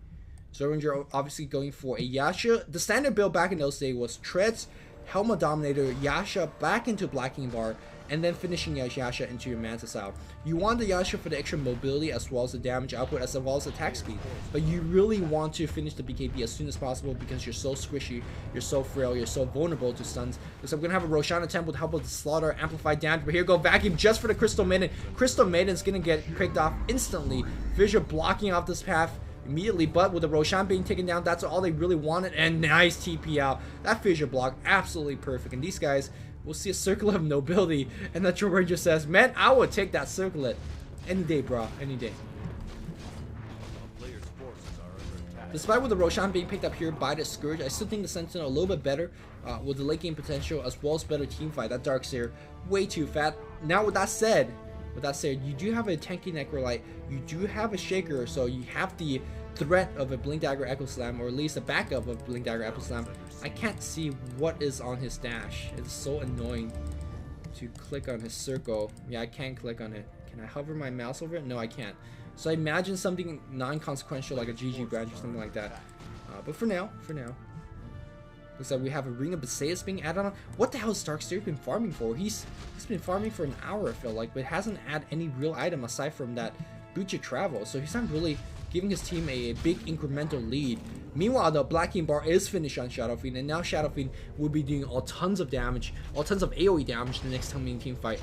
Draw Ranger obviously going for a Yasha. The standard build back in those days was Treads, Helmet Dominator, Yasha back into Blacking Bar, and then finishing Yasha into your Manta Style. You want the Yasha for the extra mobility as well as the damage output as well as attack speed, but you really want to finish the BKB as soon as possible because you're so squishy, you're so frail, you're so vulnerable to stuns. So I'm going to have a Roshan attempt with help with the Slaughter, amplified damage, but here go Vacuum just for the Crystal Maiden. Crystal Maiden's going to get picked off instantly. Fissure blocking off this path immediately, but with the Roshan being taken down, that's all they really wanted, and nice TP out. That Fissure block, absolutely perfect, and these guys will see a Circle of Nobility, and the Draw Ranger says, man, I would take that circlet any day, bro, any day. Despite with the Roshan being picked up here by the Scourge, I still think the Sentinel a little bit better with the late game potential as well as better team fight. That Darkseer, way too fat. Now with that said, With that said, you do have a tanky Necrolite, you do have a Shaker, so you have the threat of a Blink Dagger Echo Slam, or at least a backup of Blink Dagger Echo Slam. I can't see what is on his dash. It's so annoying to click on his circle. Yeah, I can't click on it. Can I hover my mouse over it? No, I can't. So I imagine something non-consequential like a GG branch or something like that. But for now, looks like we have Arena Baseus being added on. What the hell has Darkseer been farming for? He's been farming for an hour, I feel like, but hasn't had any real item aside from that Bucha Travel. So he's not really giving his team a big incremental lead. Meanwhile, the Black King Bar is finished on Shadow Fiend, and now Shadow Fiend will be doing all tons of damage, all tons of AoE damage the next coming team fight.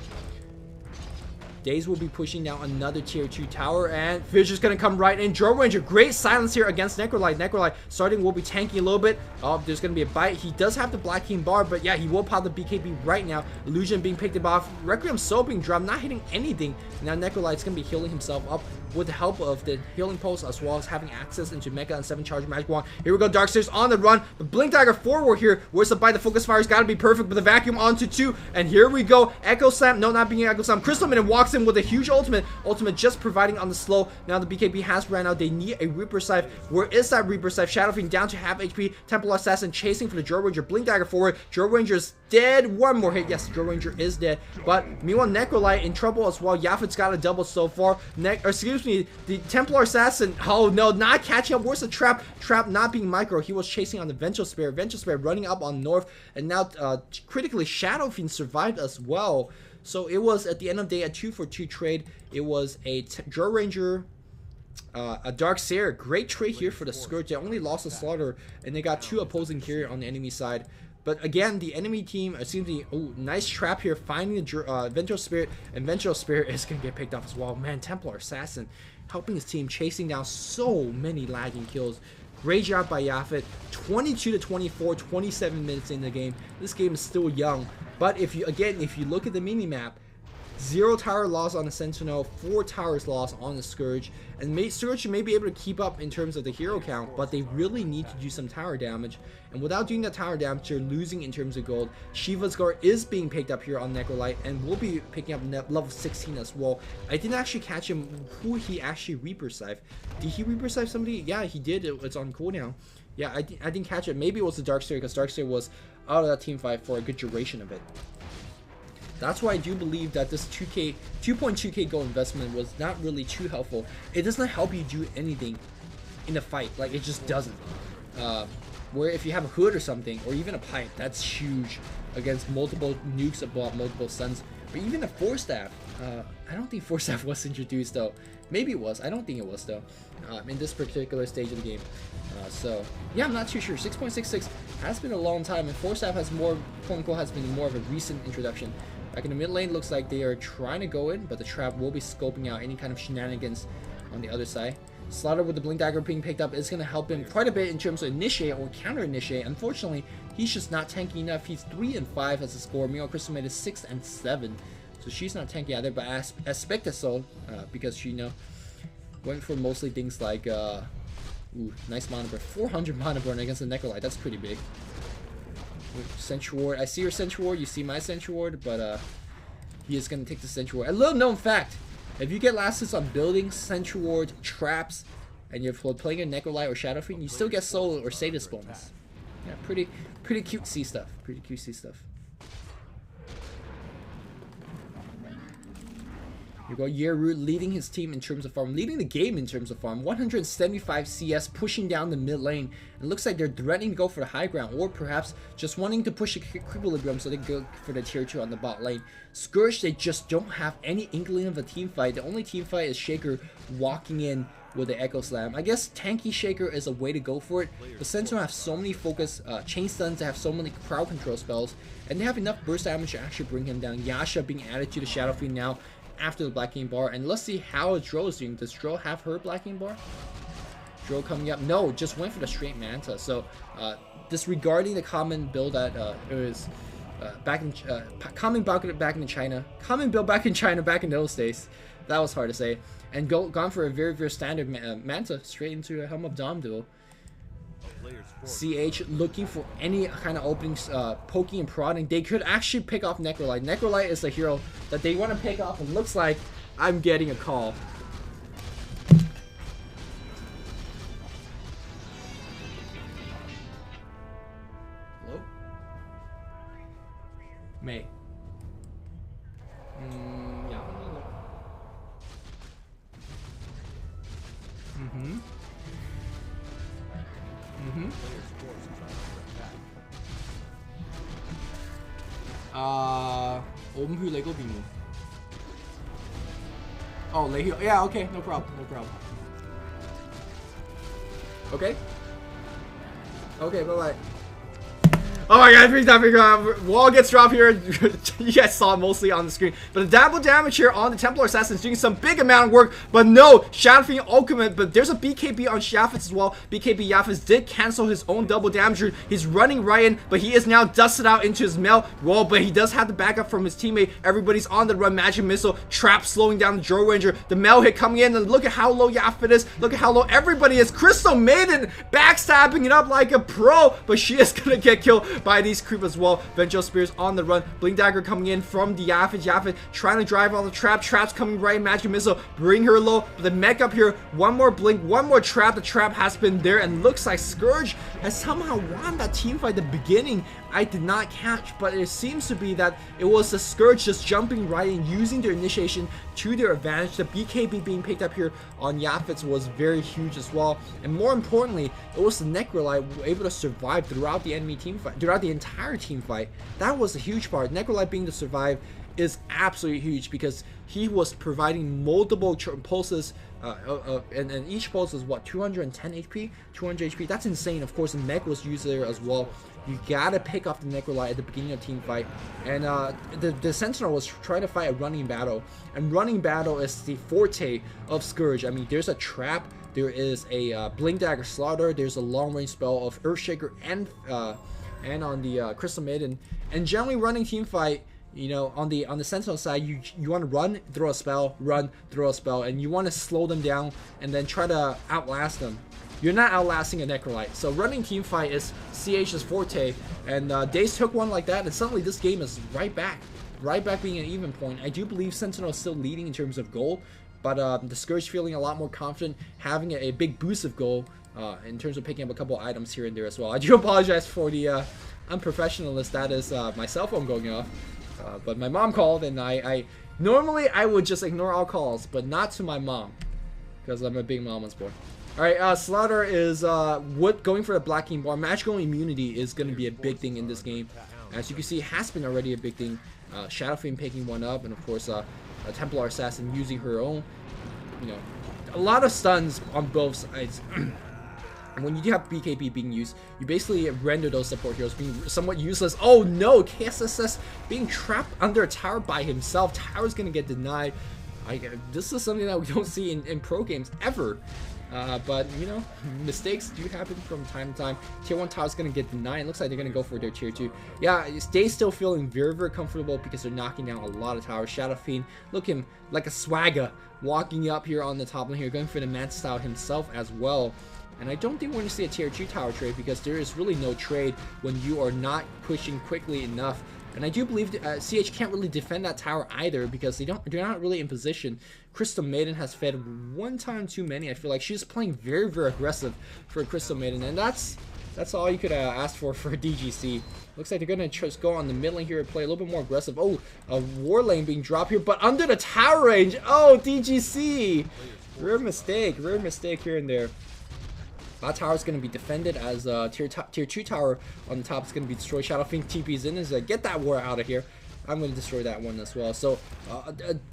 Daze will be pushing down another tier 2 tower, and Fish is going to come right in. Drone Ranger, great silence here against Necrolite. Necrolite starting will be tanking a little bit. Oh, there's going to be a bite. He does have the Black King Bar, but yeah, he will pop the BKB right now. Illusion being picked up off. Requiem Soul being dropped, not hitting anything. Now Necrolite's going to be healing himself up with the help of the healing pulse, as well as having access into Mecha and 7 charge magic wand. Here we go, Darkseer's on the run. The Blink Dagger forward here. Where's the bite? The focus fire's got to be perfect, but the vacuum onto 2. And here we go. Echo Slam. No, not being Echo Slam. Crystal Minute walks in with a huge ultimate. Ultimate just providing on the slow. Now the BKB has ran out. They need a Reaper Scythe. Where is that Reaper Scythe? Shadow Fiend down to half HP. Templar Assassin chasing for the Drill Ranger. Blink Dagger forward. Drill Ranger's dead. One more hit. Yes, Drill Ranger is dead. But meanwhile, Necrolite in trouble as well. Yaphets got a double so far. The Templar Assassin. Oh no, not catching up. Where's the trap? Trap not being micro. He was chasing on the Vengeful Spirit. Vengeful Spirit running up on north. And now critically, Shadow Fiend survived as well. So it was at the end of the day a 2-for-2 trade. It was a Drill Ranger, a Darkseer. Great trade here for the Scourge. They only lost a Slaughter, and they got 2 opposing carrier on the enemy side. But again, the enemy team seems to be, oh, nice trap here, finding the Vengeful Spirit, and Vengeful Spirit is going to get picked off as well. Man, Templar Assassin helping his team, chasing down so many lagging kills. Great job by Yaphet. 22-24, 27 minutes in the game. This game is still young. But if you look at the mini-map, 0 tower loss on the Sentinel, 4 towers lost on the Scourge, and Scourge may be able to keep up in terms of the hero count, but they really need to do some tower damage, and without doing that tower damage, they're losing in terms of gold. Shiva's Guard is being picked up here on Necrolite, and will be picking up level 16 as well. I didn't actually catch him who he actually Reaper Scythe. Did he Reaper Scythe somebody? Yeah, he did. It's on cooldown. Yeah, I didn't catch it. Maybe it was the Darkseer, because Darkseer was out of that team fight for a good duration of it. That's why I do believe that this 2.2k gold investment was not really too helpful. It does not help you do anything in a fight. Like, it just doesn't. Where if you have a hood or something, or even a pipe, that's huge against multiple nukes above multiple suns. Or even a Force Staff. I don't think Force Staff was introduced though. Maybe it was. I don't think it was though. In this particular stage of the game. So yeah, I'm not too sure. 6.66 has been a long time, and Force Staff has more, quote unquote, has been more of a recent introduction. Back in the mid lane, looks like they are trying to go in, but the trap will be scoping out any kind of shenanigans on the other side. Slaughter with the Blink Dagger being picked up is going to help him quite a bit in terms of initiate or counter initiate. Unfortunately, he's just not tanky enough. He's 3-5 as a score. Meanwhile, Crystal Maid is 6-7, so she's not tanky either. But I expect so because she, went for mostly things like ooh, nice mana burn, 400 mana burn against the Necrolite. That's pretty big. Sentry Ward. I see your Sentry Ward. You see my Sentry Ward, but he is going to take the Sentry Ward. A little known fact: if you get last hits on buildings, Sentry Ward, traps, and you're playing a Necrolite or Shadow Fiend, you still get Soul or Sadist bonus. Yeah, pretty cutesy stuff. Pretty cutesy stuff. You go, Yueru leading his team in terms of farm, leading the game in terms of farm. 175 CS, pushing down the mid lane. It looks like they're threatening to go for the high ground, or perhaps just wanting to push equilibrium so they go for the tier 2 on the bot lane. Scourge, they just don't have any inkling of a team fight. The only team fight is Shaker walking in with the Echo Slam. I guess tanky Shaker is a way to go for it. The Sentinel have so many focus, chain stuns, they have so many crowd control spells, and they have enough burst damage to actually bring him down. Yasha being added to the Shadow Fiend now after the Black King Bar, and let's see how Dro is doing. Does Dro have her Black King Bar? Dro coming up. No, just went for the straight Manta. So disregarding the common build that it was common build back in China, common build back in China back in those days. That was hard to say. And gone for a very standard Manta straight into a Helm of Dom duel. CH looking for any kind of openings, poking and prodding. They could actually pick off Necrolite. Necrolite is the hero that they want to pick off, and looks like I'm getting a call. Hello? May. Yeah. Oh, yeah, okay, no problem, no problem. Okay. Okay, bye-bye. Oh my god, wall gets dropped here. You guys saw it mostly on the screen. But the double damage here on the Templar Assassin is doing some big amount of work. But no, Shadow Fiend ultimate. But there's a BKB on Yaphets as well. BKB Yaphets did cancel his own double damage. He's running right in, but he is now dusted out into his Mel wall. But he does have the backup from his teammate. Everybody's on the run. Magic Missile, Trap slowing down the Joe Ranger. The Mel hit coming in, and look at how low Yaphet is. Look at how low everybody is. Crystal Maiden backstabbing it up like a pro, but she is gonna get killed by these creep as well. Vengeful Spears on the run. Blink Dagger coming in from the Yaphet. Yaphet trying to drive on the trap. Trap's coming right. Magic Missile bring her low. But the mech up here. One more blink. One more trap. The trap has been there, and looks like Scourge has somehow won that team fight at the beginning. I did not catch, but it seems to be that it was the Scourge just jumping right in, using their initiation to their advantage. The BKB being picked up here on Yaphets was very huge as well, and more importantly, it was the Necrolite able to survive throughout the enemy team fight, throughout the entire team fight. That was a huge part. Necrolite being to survive is absolutely huge because he was providing multiple pulses, and each pulse is what, 210 HP, 200 HP. That's insane. Of course, the mech was used there as well. You gotta pick off the Necrolite at the beginning of team fight, and the Sentinel was trying to fight a running battle, and running battle is the forte of Scourge. I mean, there's a trap, there is a Blink Dagger Slaughter, there's a long range spell of Earthshaker, and on the Crystal Maiden, and generally running team fight. You know, on the Sentinel side, you want to run, throw a spell, run, throw a spell, and you want to slow them down and then try to outlast them. You're not outlasting a Necrolite. So running team fight is CH's forte, and Daze took one like that, and suddenly this game is right back being an even point. I do believe Sentinel is still leading in terms of gold, but the Scourge feeling a lot more confident, having a big boost of gold in terms of picking up a couple items here and there as well. I do apologize for the unprofessionalness. That is my cell phone going off. But my mom called, and normally I would just ignore all calls, but not to my mom, because I'm a big mama's boy. Alright, Slaughter is going for the Black King Bar. Magical immunity is going to be a big thing in this game. As you can see, it has been already a big thing. Shadow Fiend picking one up, and of course, a Templar Assassin using her own. You know, a lot of stuns on both sides. And when you do have BKB being used, you basically render those support heroes being somewhat useless. Oh no, KSSS being trapped under a tower by himself. Tower's gonna get denied. This is something that we don't see in pro games ever. But, you know, mistakes do happen from time to time. Tier 1 tower's gonna get denied. It looks like they're gonna go for their Tier 2. Yeah, Daze still feeling very, very comfortable because they're knocking down a lot of towers. Shadow Fiend looking like a swagger, walking up here on the top lane here, going for the Mantis style himself as well. And I don't think we're going to see a Tier 2 tower trade because there is really no trade when you are not pushing quickly enough. And I do believe CH can't really defend that tower either because they're not really in position. Crystal Maiden has fed one time too many. I feel like she's playing very, very aggressive for Crystal Maiden, and that's all you could ask for DGC. Looks like they're going to just go on the mid lane here and play a little bit more aggressive. Oh, a war lane being dropped here, but under the tower range. Oh, DGC. Rare mistake here and there. That tower is going to be defended as tier 2 tower on the top is going to be destroyed. Shadow Fiend TP's in is get that war out of here. I'm going to destroy that one as well. So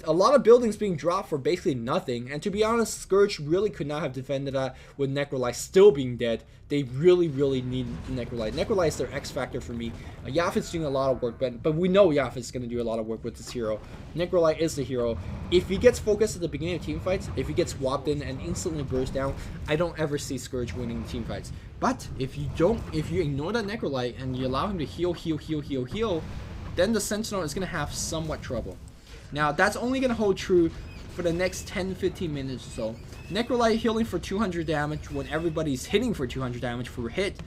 a lot of buildings being dropped for basically nothing. And to be honest, Scourge really could not have defended that with Necrolite still being dead. They really, really need Necrolite. Necrolite is their X factor for me. Yaphets doing a lot of work, but we know Yaphets is going to do a lot of work with this hero. Necrolite is the hero. If he gets focused at the beginning of team fights, if he gets swapped in and instantly burst down, I don't ever see Scourge winning team fights. But if you ignore that Necrolite and you allow him to heal, then the Sentinel is going to have somewhat trouble. Now, that's only going to hold true for the next 10-15 minutes or so. Necrolite healing for 200 damage when everybody's hitting for 200 damage for hit.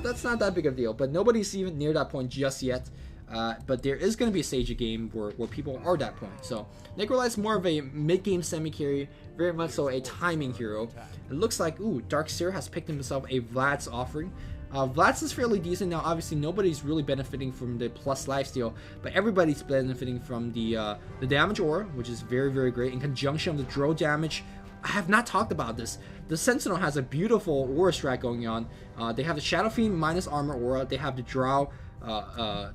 That's not that big of a deal, but nobody's even near that point just yet. But there is going to be a stage of game where people are at that point. So Nikolai is more of a mid-game semi-carry, very much so a timing hero. It looks like, ooh, Darkseer has picked himself a Vlad's offering. Vlad's is fairly decent now. Obviously, nobody's really benefiting from the plus lifesteal, but everybody's benefiting from the damage aura, which is very, very great in conjunction with the draw damage. I have not talked about this. The Sentinel has a beautiful aura strat going on. They have the Shadow Fiend minus armor aura. They have the Drow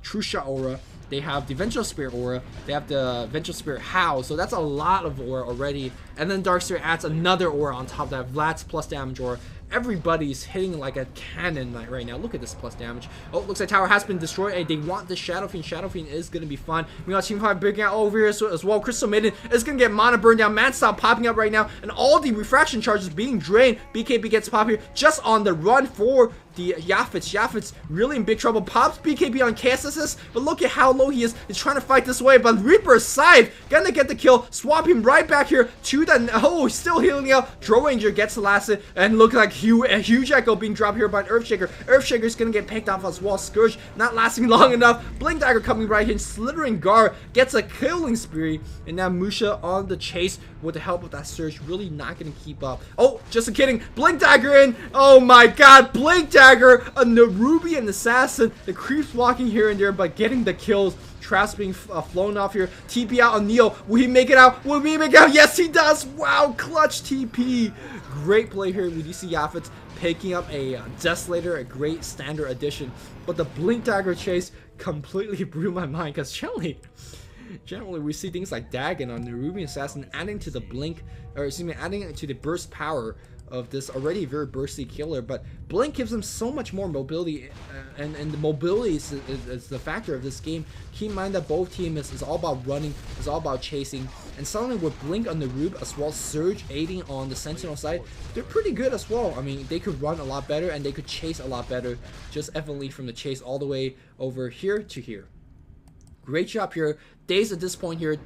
True Shot aura. They have the Vengeful Spirit aura. They have the Vengeful Spirit Howl. So that's a lot of aura already. And then Darkseer adds another aura on top of that. Vlad's plus damage aura. Everybody's hitting like a cannon right now. Look at this plus damage. Oh, looks like tower has been destroyed. Hey, they want the Shadow Fiend. Shadow Fiend is going to be fun. We got Team 5 breaking out over here as well. Crystal Maiden is going to get mana burned down. Man Style popping up right now. And all the refraction charges being drained. BKB gets popped here just on the run for the Yaphets. Yaphets really in big trouble. Pops BKB on KSSS, but look at how low he is. He's trying to fight this way, but Reaper's Scythe gonna get the kill. Swap him right back here to the... Oh, he's still healing out. Draw Ranger gets the last hit, and look like a huge echo being dropped here by an Earthshaker. Earthshaker's gonna get picked off as well. Scourge not lasting long enough. Blink Dagger coming right here. Slithering Gar gets a killing spree, and now Musha on the chase with the help of that Surge. Really not gonna keep up. Oh, just a kidding. Blink Dagger in. Oh my god, Blink Dagger. A Nerubian Assassin. The creeps walking here and there, but getting the kills. Traps being flown off here. TP out on Neo. Will he make it out? Will he make it out? Yes, he does. Wow, clutch TP. Great play here. We do see Yaphets picking up a Desolator, a great standard addition. But the Blink Dagger chase completely blew my mind because generally we see things like Dagon on Nerubian Assassin adding to the blink, or excuse me, adding to the burst power of this already very bursty killer, but Blink gives him so much more mobility, and the mobility is the factor of this game. Keep in mind that both teams is all about running, is all about chasing, and suddenly with Blink on the Rube as well, Surge aiding on the Sentinel side, they're pretty good as well. I mean, they could run a lot better and they could chase a lot better, just evenly from the chase all the way over here to here. Great job here. Days at this point here,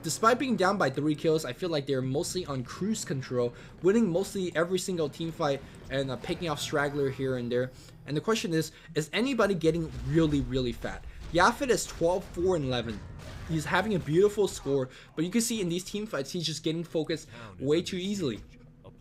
despite being down by 3 kills, I feel like they're mostly on cruise control, winning mostly every single team fight and picking off straggler here and there. And the question is anybody getting really, really fat? Yaphet is 12, 4, and 11. He's having a beautiful score, but you can see in these team fights, he's just getting focused way too easily.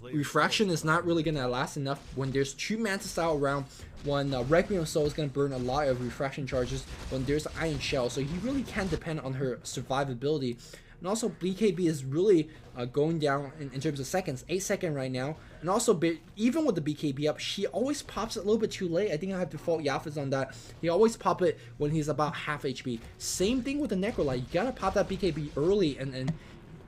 Refraction is not really going to last enough when there's 2 Manta Style around. When Requiem Soul is going to burn a lot of refraction charges when there's Iron Shell, so he really can't depend on her survivability. And also BKB is really going down in terms of seconds, 8 seconds right now. And also even with the BKB up, she always pops it a little bit too late. I think I have to fault Yaphets on that. He always pop it when he's about half HP. Same thing with the Necrolite. You gotta pop that BKB early and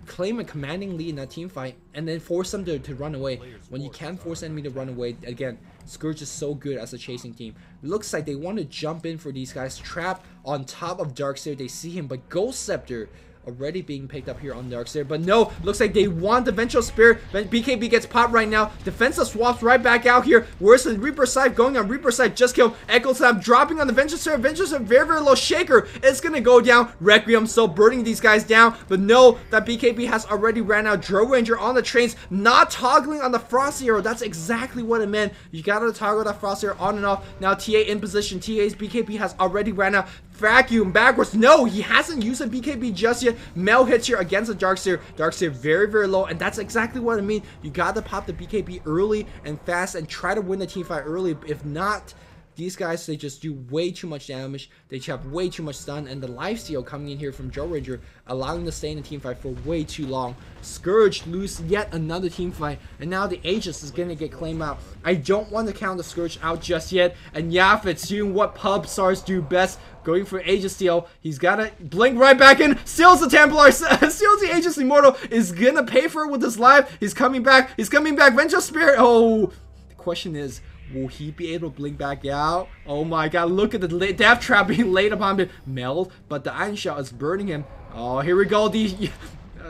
claim a commanding lead in that team fight, and then force them to run away. When you can force enemy to run away, again, Scourge is so good as a chasing team. Looks like they want to jump in for these guys. Trapped on top of Darkseer, they see him, but Ghost Scepter already being picked up here on Darkseer, but no, looks like they want the Vengeful Spirit. BKB gets popped right now. Defensive swaps right back out here. Where's the Reaper Scythe going on? Reaper Scythe just killed. Echo Slam dropping on the Vengeful Spirit. Vengeful Spirit very, very low. Shaker is gonna go down. Requiem still burning these guys down, but no, that BKB has already ran out. Draw Ranger on the trains, not toggling on the Frost Arrow. That's exactly what it meant. You gotta toggle that Frost Arrow on and off. Now TA in position. TA's BKB has already ran out. Vacuum backwards. No, he hasn't used a BKB just yet. Mel hits here against the Darkseer. Darkseer very, very low, and that's exactly what I mean. You gotta pop the BKB early and fast and try to win the team fight early. If not, these guys, they just do way too much damage. They have way too much stun, and the lifesteal coming in here from Joe Ranger, allowing them to stay in the team fight for way too long. Scourge lose yet another team fight, and now the Aegis is gonna get claimed out. I don't want to count the Scourge out just yet, and Yaphets doing what pub stars do best, going for Aegis steal. He's gotta blink right back in, steals the Templar, steals the Aegis Immortal, is gonna pay for it with his life. He's coming back, Vengeful Spirit. Oh, the question is, will he be able to blink back out? Oh my god, look at the death trap being laid upon him. Meld, but the Iron Shell is burning him. Oh, here we go. The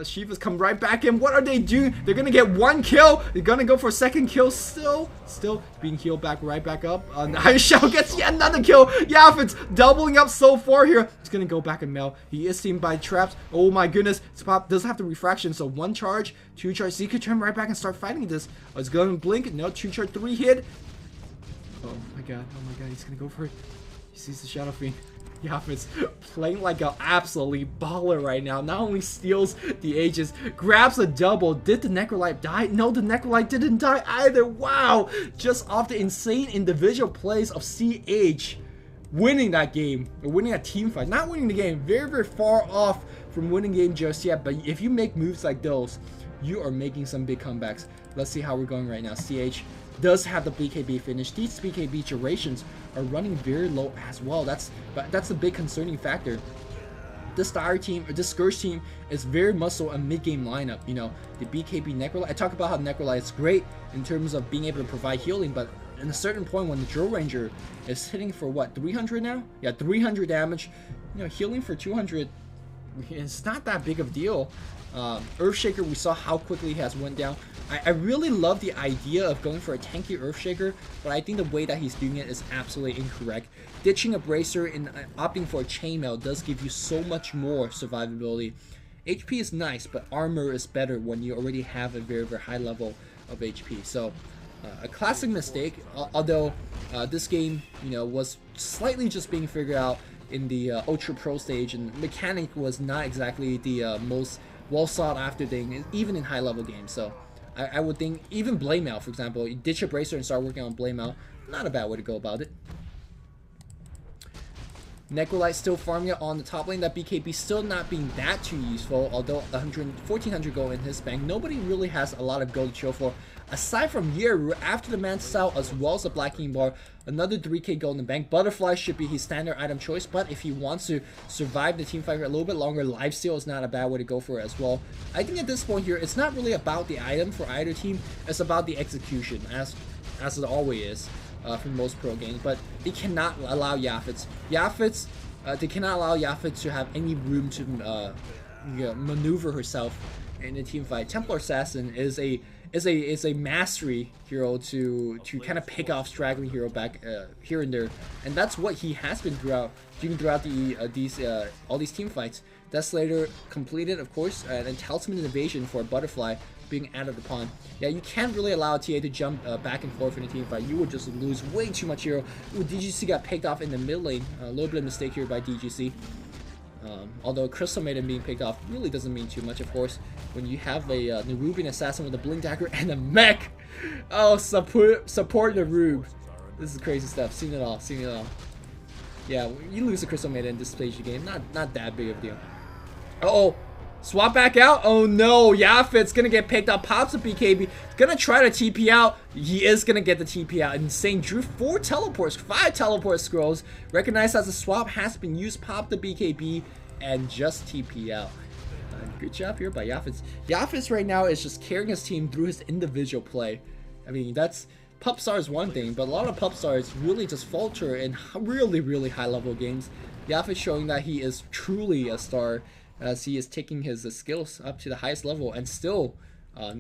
Shiva's come right back in. What are they doing? They're gonna get 1 kill. They're gonna go for a 2nd kill. Still being healed back right back up. The Iron Shell gets yet another kill. Yaphets doubling up so far here. He's gonna go back and Mel. He is seen by traps. Oh my goodness. Spot doesn't have the refraction, so 1 charge, 2 charge. So he could turn right back and start fighting this. Oh, he's going to blink. No, 2 charge, 3 hit. Oh my god, he's gonna go for it. He sees the Shadow Fiend. Yaphets playing like an absolutely baller right now. Not only steals the Aegis, grabs a double. Did the Necrolite die? No, the Necrolite didn't die either. Wow! Just off the insane individual plays of CH, winning that game, or winning that team fight. Not winning the game, very, very far off from winning the game just yet. But if you make moves like those, you are making some big comebacks. Let's see how we're going right now. CH does have the BKB finish. These BKB durations are running very low as well. That's a big concerning factor. This Dire team, or this Scourge team, is very much so a mid-game lineup. You know, the BKB Necrolite. I talk about how Necrolite is great in terms of being able to provide healing, but at a certain point when the Drill Ranger is hitting for what, 300 now? Yeah, 300 damage. You know, healing for 200, it's not that big of a deal. Earthshaker, we saw how quickly he has went down. I really love the idea of going for a tanky Earthshaker, but I think the way that he's doing it is absolutely incorrect. Ditching a Bracer and opting for a Chainmail does give you so much more survivability. HP is nice, but armor is better when you already have a very, very high level of HP. So, a classic mistake, although this game, you know, was slightly just being figured out in the Ultra Pro stage, and mechanic was not exactly the most well sought after thing, even in high level games. So I would think even Blade Mail, for example, you ditch a Bracer and start working on Blade Mail, not a bad way to go about it. Necrolite still farming it on the top lane. That BKB still not being that too useful, although 1400 gold in his bank. Nobody really has a lot of gold to show for, aside from Yueru after the Mantis out, as well as the Black King Bar. Another 3k gold in the bank. Butterfly should be his standard item choice, but if he wants to survive the team fight for a little bit longer, lifesteal is not a bad way to go for it as well. I think at this point here, it's not really about the item for either team, it's about the execution, as it always is. For most pro games, but they cannot allow Yaphets. They cannot allow Yaphets to have any room to maneuver herself in a team fight. Templar Assassin is a mastery hero to kind of pick off straggling hero back here and there, and that's what he has been doing throughout the all these team fights. Desolator completed, of course, and Talisman Invasion for Butterfly being added upon. Yeah, you can't really allow a TA to jump back and forth in a team fight. You would just lose way too much hero. Ooh, DGC got picked off in the mid lane. A little bit of mistake here by DGC. Although Crystal Maiden being picked off really doesn't mean too much, of course, when you have a Nerubian Assassin with a Blink Dagger and a mech. Oh, support Nerub. This is crazy stuff. Seen it all. Yeah, you lose the Crystal Maiden in this stage of the game. Not that big of a deal. Uh-oh. Swap back out. Oh no, Yaphets gonna get picked up. Pops a BKB. Gonna try to TP out. He is gonna get the TP out. Insane. Drew 5 teleport scrolls. Recognized as a swap has been used. Pop the BKB and just TP out. Good job here by Yaphets. Yaphets right now is just carrying his team through his individual play. I mean, that's pup star is one thing, but a lot of pup stars really just falter in really high level games. Yaphets showing that he is truly a star, as he is taking his skills up to the highest level and still,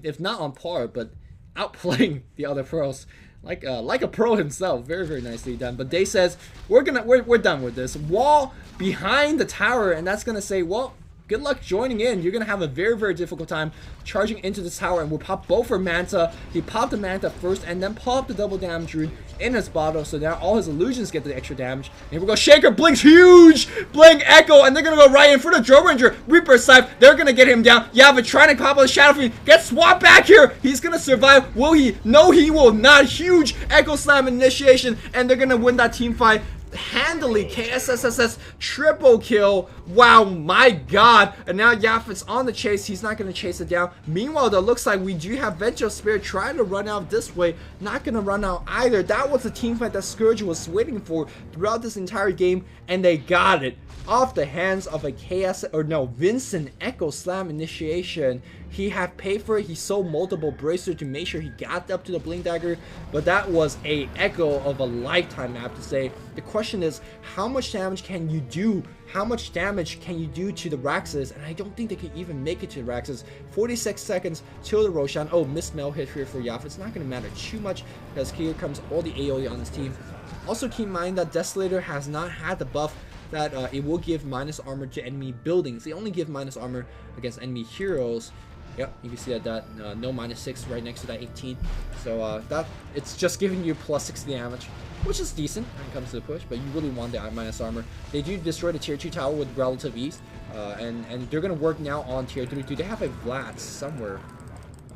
if not on par, but outplaying the other pros like a pro himself. Very nicely done. But Day says we're done with this. Wall behind the tower, and that's gonna say, well, good luck joining in. You're gonna have a very difficult time charging into this tower, and we'll pop both for Manta. He popped the Manta first and then popped the double damage rune in his bottle, so now all his illusions get the extra damage. And here we go. Shaker blinks huge, blink echo, and they're gonna go right in for the Drill Ranger. Reaper Scythe, they're gonna get him down. Yava trying to pop on the Shadow Fiend, get swapped back here. He's gonna survive. Will he? No, he will not. Huge Echo Slam initiation, and they're gonna win that team fight handily. KSSSS triple kill. Wow, my god. And now Yaphets on the chase. He's not going to chase it down. Meanwhile, though, looks like we do have Vengeful Spirit trying to run out this way. Not going to run out either. That was the team fight that Scourge was waiting for throughout this entire game, and they got it off the hands of a Vincent Echo Slam initiation. He had paid for it. He sold multiple bracers to make sure he got up to the Blink Dagger, but that was a echo of a lifetime, I have to say. The question is, how much damage can you do? How much damage can you do to the Raxus? And I don't think they can even make it to the Raxus. 46 seconds till the Roshan. Oh, missed Mel hit here for Yaphets. It's not going to matter too much, because here comes all the AoE on this team. Also keep in mind that Desolator has not had the buff that it will give minus armor to enemy buildings. They only give minus armor against enemy heroes. Yep, you can see that no -6 right next to that 18. So that it's just giving you plus 60 damage, which is decent when it comes to the push, but you really want the minus armor. They do destroy the tier 2 tower with relative ease, and they're gonna work now on tier 3. Do they have a Vlad somewhere?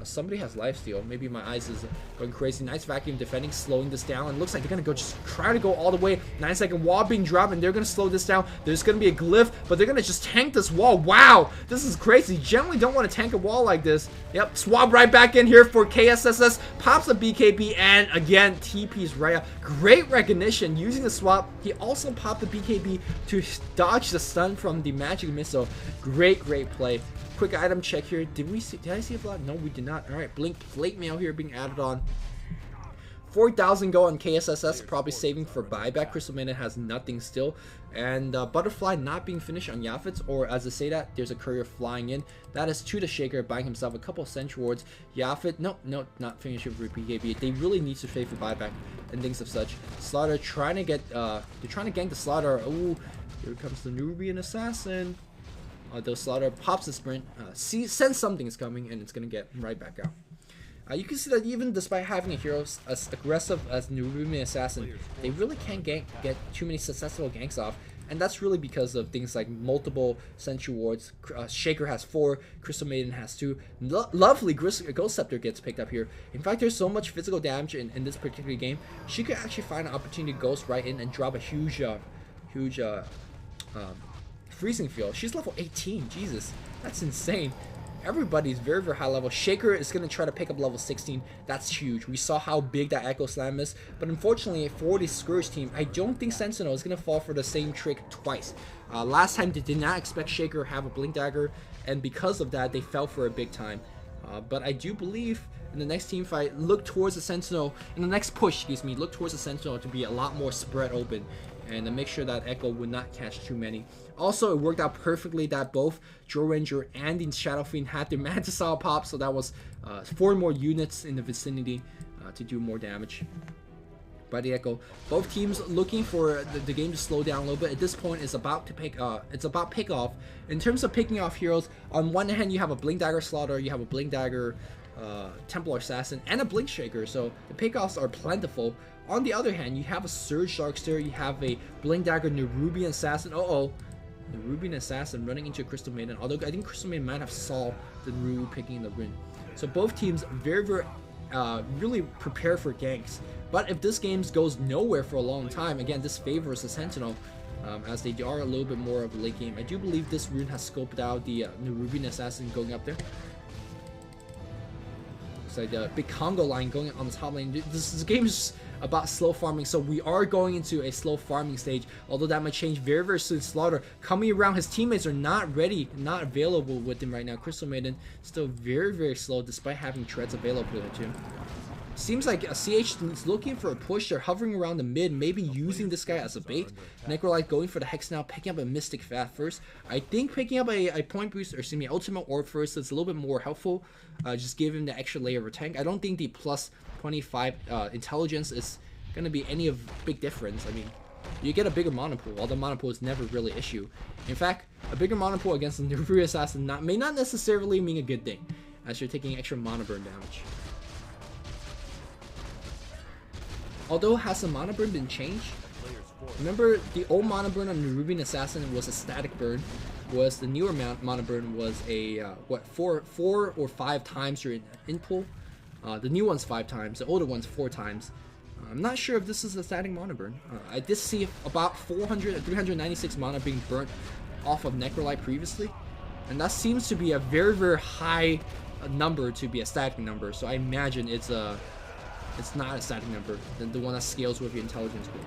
Somebody has lifesteal. Maybe my eyes is going crazy. Nice vacuum defending, slowing this down. And looks like they're gonna go just try to go all the way. 9-second wall being dropped, and they're gonna slow this down. There's gonna be a glyph, but they're gonna just tank this wall. Wow, this is crazy. Generally don't want to tank a wall like this. Yep, swap right back in here for KSSS. Pops a BKB, and again TP's right out. Great recognition using the swap. He also popped the BKB to dodge the stun from the magic missile. Great play. Quick item check here. Did I see a block? No, we did not. All right, blink plate mail here being added on. 4,000 go on KSSS, probably saving for buyback. Crystal Maiden has nothing still, and Butterfly not being finished on Yaphets, or as I say that, there's a courier flying in. That is to the Shaker, buying himself a couple of Sentry Wards. Yaphet, no, not finishing with BKB. They really need to save for buyback and things of such. Slaughter trying to get, they're trying to gank the Slaughter. Ooh, here comes the Nubian Assassin. Though Slaughter pops the sprint, sense something is coming, and it's gonna get right back out. You can see that even despite having a hero as aggressive as Nubian Assassin, they really can't get too many successful ganks off, and that's really because of things like multiple Sentry Wards. Shaker has 4, Crystal Maiden has 2. Lovely Ghost Scepter gets picked up here. In fact, there's so much physical damage in this particular game, she could actually find an opportunity to ghost right in and drop a huge freezing field. She's level 18. Jesus, that's insane. Everybody's very high level. Shaker is going to try to pick up level 16. That's huge. We saw how big that Echo Slam is, but unfortunately for the Scourge team, I don't think Sentinel is going to fall for the same trick twice. Last time they did not expect Shaker to have a Blink Dagger, and because of that they fell for a big time. But I do believe in the next team fight, look towards the Sentinel, in the next push, excuse me, look towards the Sentinel to be a lot more spread open, and to make sure that Echo would not catch too many. Also, it worked out perfectly that both Joe Ranger and the Shadow Fiend had their Mantisile pop, so that was 4 more units in the vicinity to do more damage by the Echo. Both teams looking for the game to slow down a little bit. At this point, it's about to pick off. In terms of picking off heroes, on one hand you have a Blink Dagger Slaughter, you have a Blink Dagger Templar Assassin, and a Blink Shaker, so the pickoffs are plentiful. On the other hand, you have a Surge Darkster, you have a Blink Dagger Nerubian Assassin. Nerubian Assassin running into Crystal Maiden, although I think Crystal Maiden might have saw the Neru picking the Rin. So both teams very really prepare for ganks. But if this game goes nowhere for a long time, again, this favors the Sentinel, as they are a little bit more of a late game. I do believe this rune has scoped out the Nerubian Assassin going up there. It's like the big Congo line going on the top lane. This game is about slow farming, so we are going into a slow farming stage, although that might change very soon. Slaughter coming around, his teammates are not ready, not available with him right now. Crystal Maiden still very slow despite having treads available to him. Seems like CH is looking for a push. They're hovering around the mid, maybe using this guy as a bait. Necrolite going for the Hex now, picking up a Mystic Fat first. I think picking up a point boost, or excuse me, Ultimate Orb first is a little bit more helpful. Just give him the extra layer of a tank. I don't think the plus 25 intelligence is going to be any of big difference. I mean, you get a bigger mana pool, although mana pool is never really an issue. In fact, a bigger mana pool against the Nerubian Assassin may not necessarily mean a good thing, as you're taking extra mana burn damage. Although, has the mana burn been changed? Remember, the old mana burn on Nerubian Assassin was a static burn, was the newer mana burn was a, what, 4 or 5 times your in pull? The new one's 5 times, the older one's 4 times. I'm not sure if this is a static mana burn. I did see about 396 mana being burnt off of Necrolite previously, and that seems to be a very high number to be a static number, so I imagine it's not a static number, the one that scales with your intelligence pool.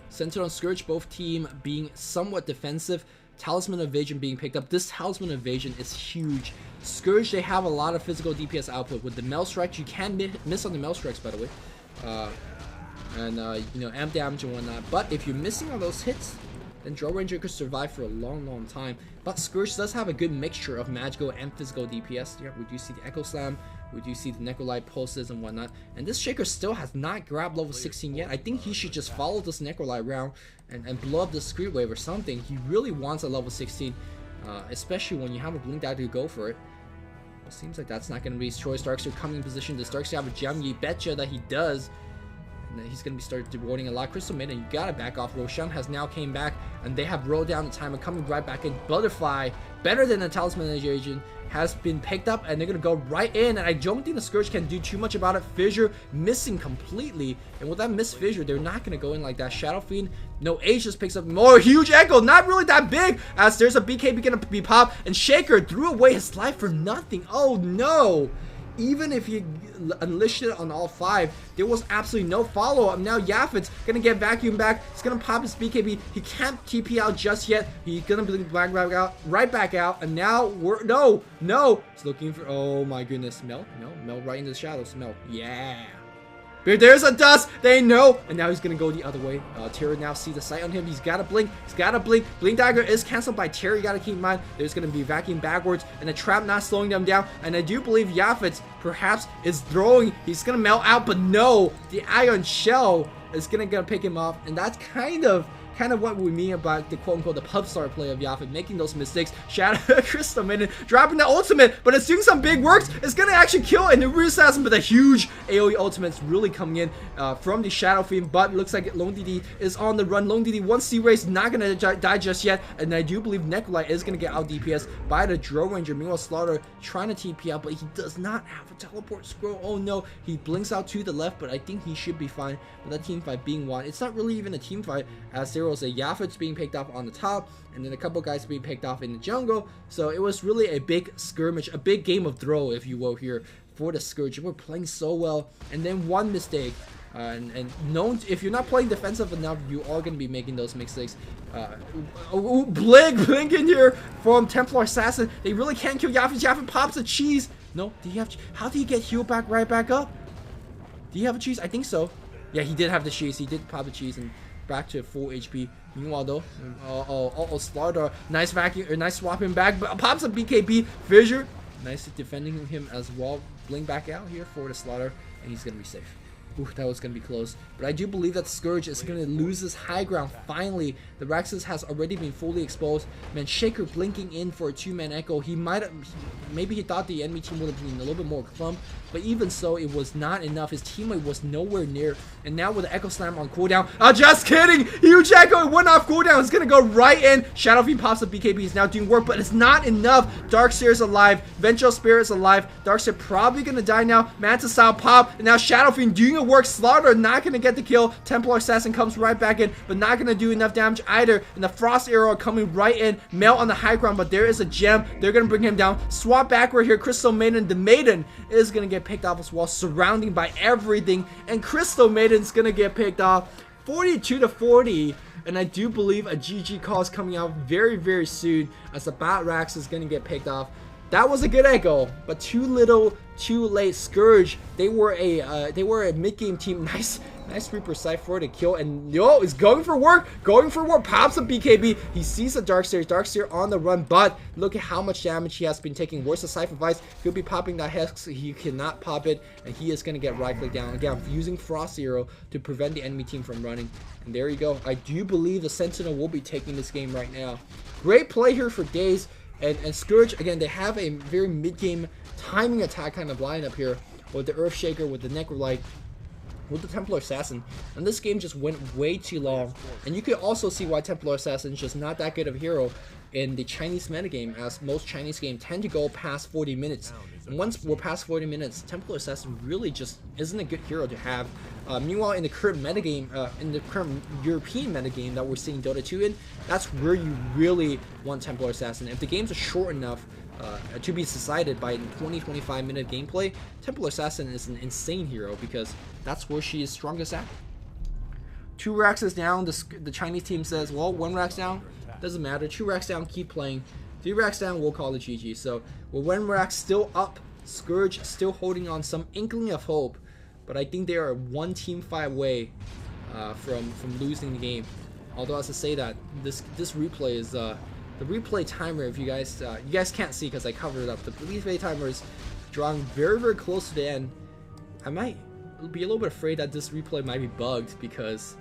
Sentinel and Scourge, both team being somewhat defensive. Talisman Evasion being picked up. This Talisman Evasion is huge. Scourge, they have a lot of physical DPS output. With the Mel Strikes, you can miss on the Mel Strikes, by the way. You know, amp damage and whatnot. But if you're missing on those hits, then Draw Ranger could survive for a long time. But Scourge does have a good mixture of magical and physical DPS. Yeah, we do see the Echo Slam, we do see the Necrolite pulses and whatnot. And this Shaker still has not grabbed level 16 yet. I think he should just follow this Necrolite around and blow up the Screed Wave or something. He really wants a level 16. especially when you have a Blink Dagger to go for it. It seems like that's not going to be his choice. Darkseer coming in position. Does Darkseer have a gem? You betcha that he does. And then he's going to be started rewarding a lot. Crystal Maiden, you got to back off. Roshan has now came back, and they have rolled down the timer, coming right back in. Butterfly, better than the Talisman Agent, has been picked up, and they're going to go right in, and I don't think the Scourge can do too much about it. Fissure missing completely, and with that missed Fissure, they're not going to go in like that. Shadow Fiend, no Age just picks up more. Huge Echo, not really that big, as there's a BKB going to be popped, and Shaker threw away his life for nothing. Oh no! Even if he unleashed it on all 5, there was absolutely no follow-up. Now Yaphets gonna get vacuumed back. He's gonna pop his BKB. He can't TP out just yet. He's gonna blink right back out. And now we're no. He's looking for. Oh my goodness, Mel right into the shadows. Mel, yeah. But there's a dust. They know, and now he's gonna go the other way. Terry now see the sight on him. He's gotta blink. Blink Dagger is canceled by Terry. You gotta keep in mind there's gonna be vacuum backwards, and the trap not slowing them down. And I do believe Yaphets perhaps is throwing. He's gonna melt out, but no, the Iron Shell is gonna pick him off, and that's kind of what we mean about the quote-unquote the pub star play of Yaphet, making those mistakes. Shadow Crystal Maiden dropping the ultimate, but it's doing some big works. It's gonna actually kill and the assassin, but the huge AoE ultimate's really coming in from the Shadow Fiend. But looks like Lone DD is on the run. Lone DD, one C-Race, not gonna die just yet, and I do believe Necrolite is gonna get out DPS by the Drow Ranger. Meanwhile, Slaughter trying to TP out, but he does not have a teleport scroll. Oh no, he blinks out to the left, but I think he should be fine with that team fight being won. It's not really even a team fight, as there was a Yaphets being picked off on the top, and then a couple guys being picked off in the jungle. So it was really a big skirmish, a big game of throw, if you will, here for the Scourge. We're playing so well, and then one mistake. And known, if you're not playing defensive enough, you are going to be making those mistakes. Blink in here from Templar Assassin. They really can't kill Yaphets. Yaphet pops a cheese. No, do you have? How do you get healed right back up? Do you have a cheese? I think so. Yeah, he did have the cheese. He did pop the cheese and back to full HP. Meanwhile, though, Slaughter, nice vacuum, or nice swapping back, but pops a BKB. Fissure, nice defending him as well. Blink back out here for the Slaughter, and he's gonna be safe. Ooh, that was going to be close. But I do believe that Scourge is going to lose his high ground. Finally, the Raxus has already been fully exposed. Man, Shaker blinking in for a 2-man echo. He might have, maybe he thought the enemy team would have been a little bit more clump. But even so, it was not enough. His teammate was nowhere near. And now with the Echo Slam on cooldown. Just kidding! Huge Echo, it went off cooldown. It's going to go right in. Shadow Fiend pops up BKB. He's now doing work, but it's not enough. Darkseer is alive. Vengeful Spirit is alive. Darkseer probably going to die now. Manta style pop. And now Shadow Fiend doing a work. Slaughter not going to get the kill. Templar Assassin comes right back in, but not going to do enough damage either. And the Frost Arrow coming right in. Melt on the high ground, but there is a gem. They're going to bring him down. Swap backward here. Crystal Maiden. The Maiden is going to get picked off as well, surrounding by everything. And Crystal Maiden's going to get picked off 42-40. And I do believe a GG call is coming out very, very soon, as the Batrax is going to get picked off. That was a good echo, but too little, too late. Scourge, they were a mid-game team. Nice Reaper Sight for the kill, and yo, is going for work, pops a BKB. He sees the Darkseer on the run, but look at how much damage he has been taking. Where's the Cypher Vice? He'll be popping that Hex, he cannot pop it, and he is gonna get right-click down. Again, using Frost Arrow to prevent the enemy team from running. And there you go. I do believe the Sentinel will be taking this game right now. Great play here for Days. And Scourge, again, they have a very mid-game timing attack kind of lineup here with the Earthshaker, with the Necrolite, with the Templar Assassin. And this game just went way too long. And you could also see why Templar Assassin is just not that good of a hero in the Chinese metagame, as most Chinese games tend to go past 40 minutes. And once we're past 40 minutes, Templar Assassin really just isn't a good hero to have. Meanwhile, in the current metagame, in the current European metagame that we're seeing Dota 2 in, that's where you really want Templar Assassin. If the games are short enough to be decided by 20-25 minute gameplay, Templar Assassin is an insane hero because that's where she is strongest at. 2 racks is down. The Chinese team says, well, 1 rack's down. Doesn't matter. 2 racks down, keep playing. 3 racks down, we'll call it GG. So, with 1 rack still up, Scourge still holding on some inkling of hope. But I think they are 1 team fight away from losing the game. Although, as I say that, this replay is the replay timer. If you guys can't see because I covered it up, the replay timer is drawing very, very close to the end. I might be a little bit afraid that this replay might be bugged because,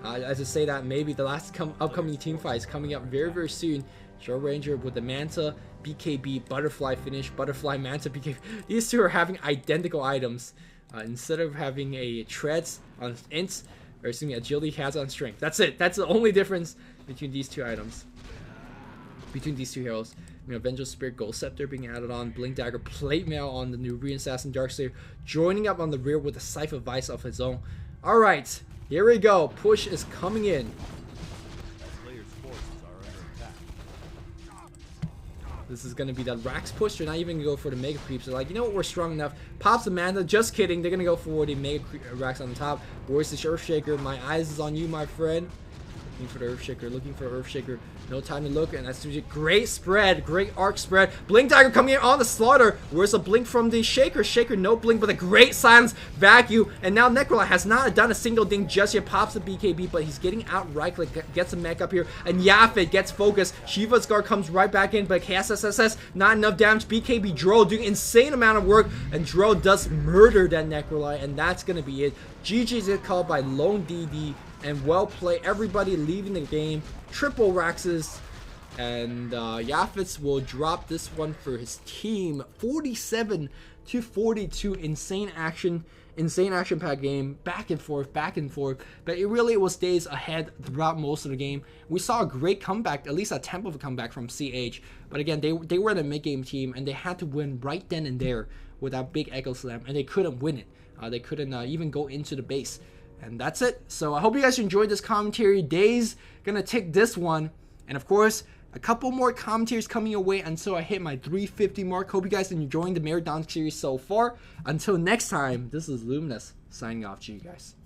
as I say that, maybe the last upcoming team fight is coming up very, very soon. Short Ranger with the Manta, BKB, Butterfly finish, Butterfly, Manta, BKB. These two are having identical items. Instead of having a Treads on Int, or excuse me, Agility has on Strength. That's it. That's the only difference between these two items. Between these two heroes. You know, Vengeful Spirit, Gold Scepter being added on, Blink Dagger, Plate Mail on the new Assassin, Darkslayer, joining up on the rear with a Scythe of Vice of his own. Alright, here we go. Push is coming in. This is going to be the Rax push. They're not even going to go for the Mega Creeps. They're like, you know what, we're strong enough. Pops the Manta. Just kidding. They're going to go for the Mega Rax on the top. Where's the Earthshaker? My eyes is on you, my friend. Looking for the Earthshaker. Looking for Earthshaker. No time to look. And that's great spread. Great arc spread. Blink Dagger coming in on the Slaughter. Where's the blink from the Shaker? Shaker, no blink, but a great silence vacuum. And now Necrolite has not done a single thing just yet. Pops the BKB, but he's getting out right click. Gets a mech up here. And Yaphet gets focused. Shiva's Guard comes right back in, but KSSS, not enough damage. BKB Dro doing insane amount of work. And Dro does murder that Necrolite. And that's going to be it. GG's get called by Lone DD. And well play. Everybody leaving the game. Triple Raxes. And Yaphets will drop this one for his team. 47 to 42. Insane action packed game. Back and forth. But it really was days ahead throughout most of the game. We saw a great comeback, at least a tempo of a comeback from CH. But again, they were the mid-game team, and they had to win right then and there with that big Echo Slam. And they couldn't win it. They couldn't even go into the base. And that's it. So I hope you guys enjoyed this commentary. Days gonna take this one. And of course, a couple more commentaries coming your way until I hit my 350 mark. Hope you guys are enjoying the Marathon series so far. Until next time, this is Luminous signing off to you guys.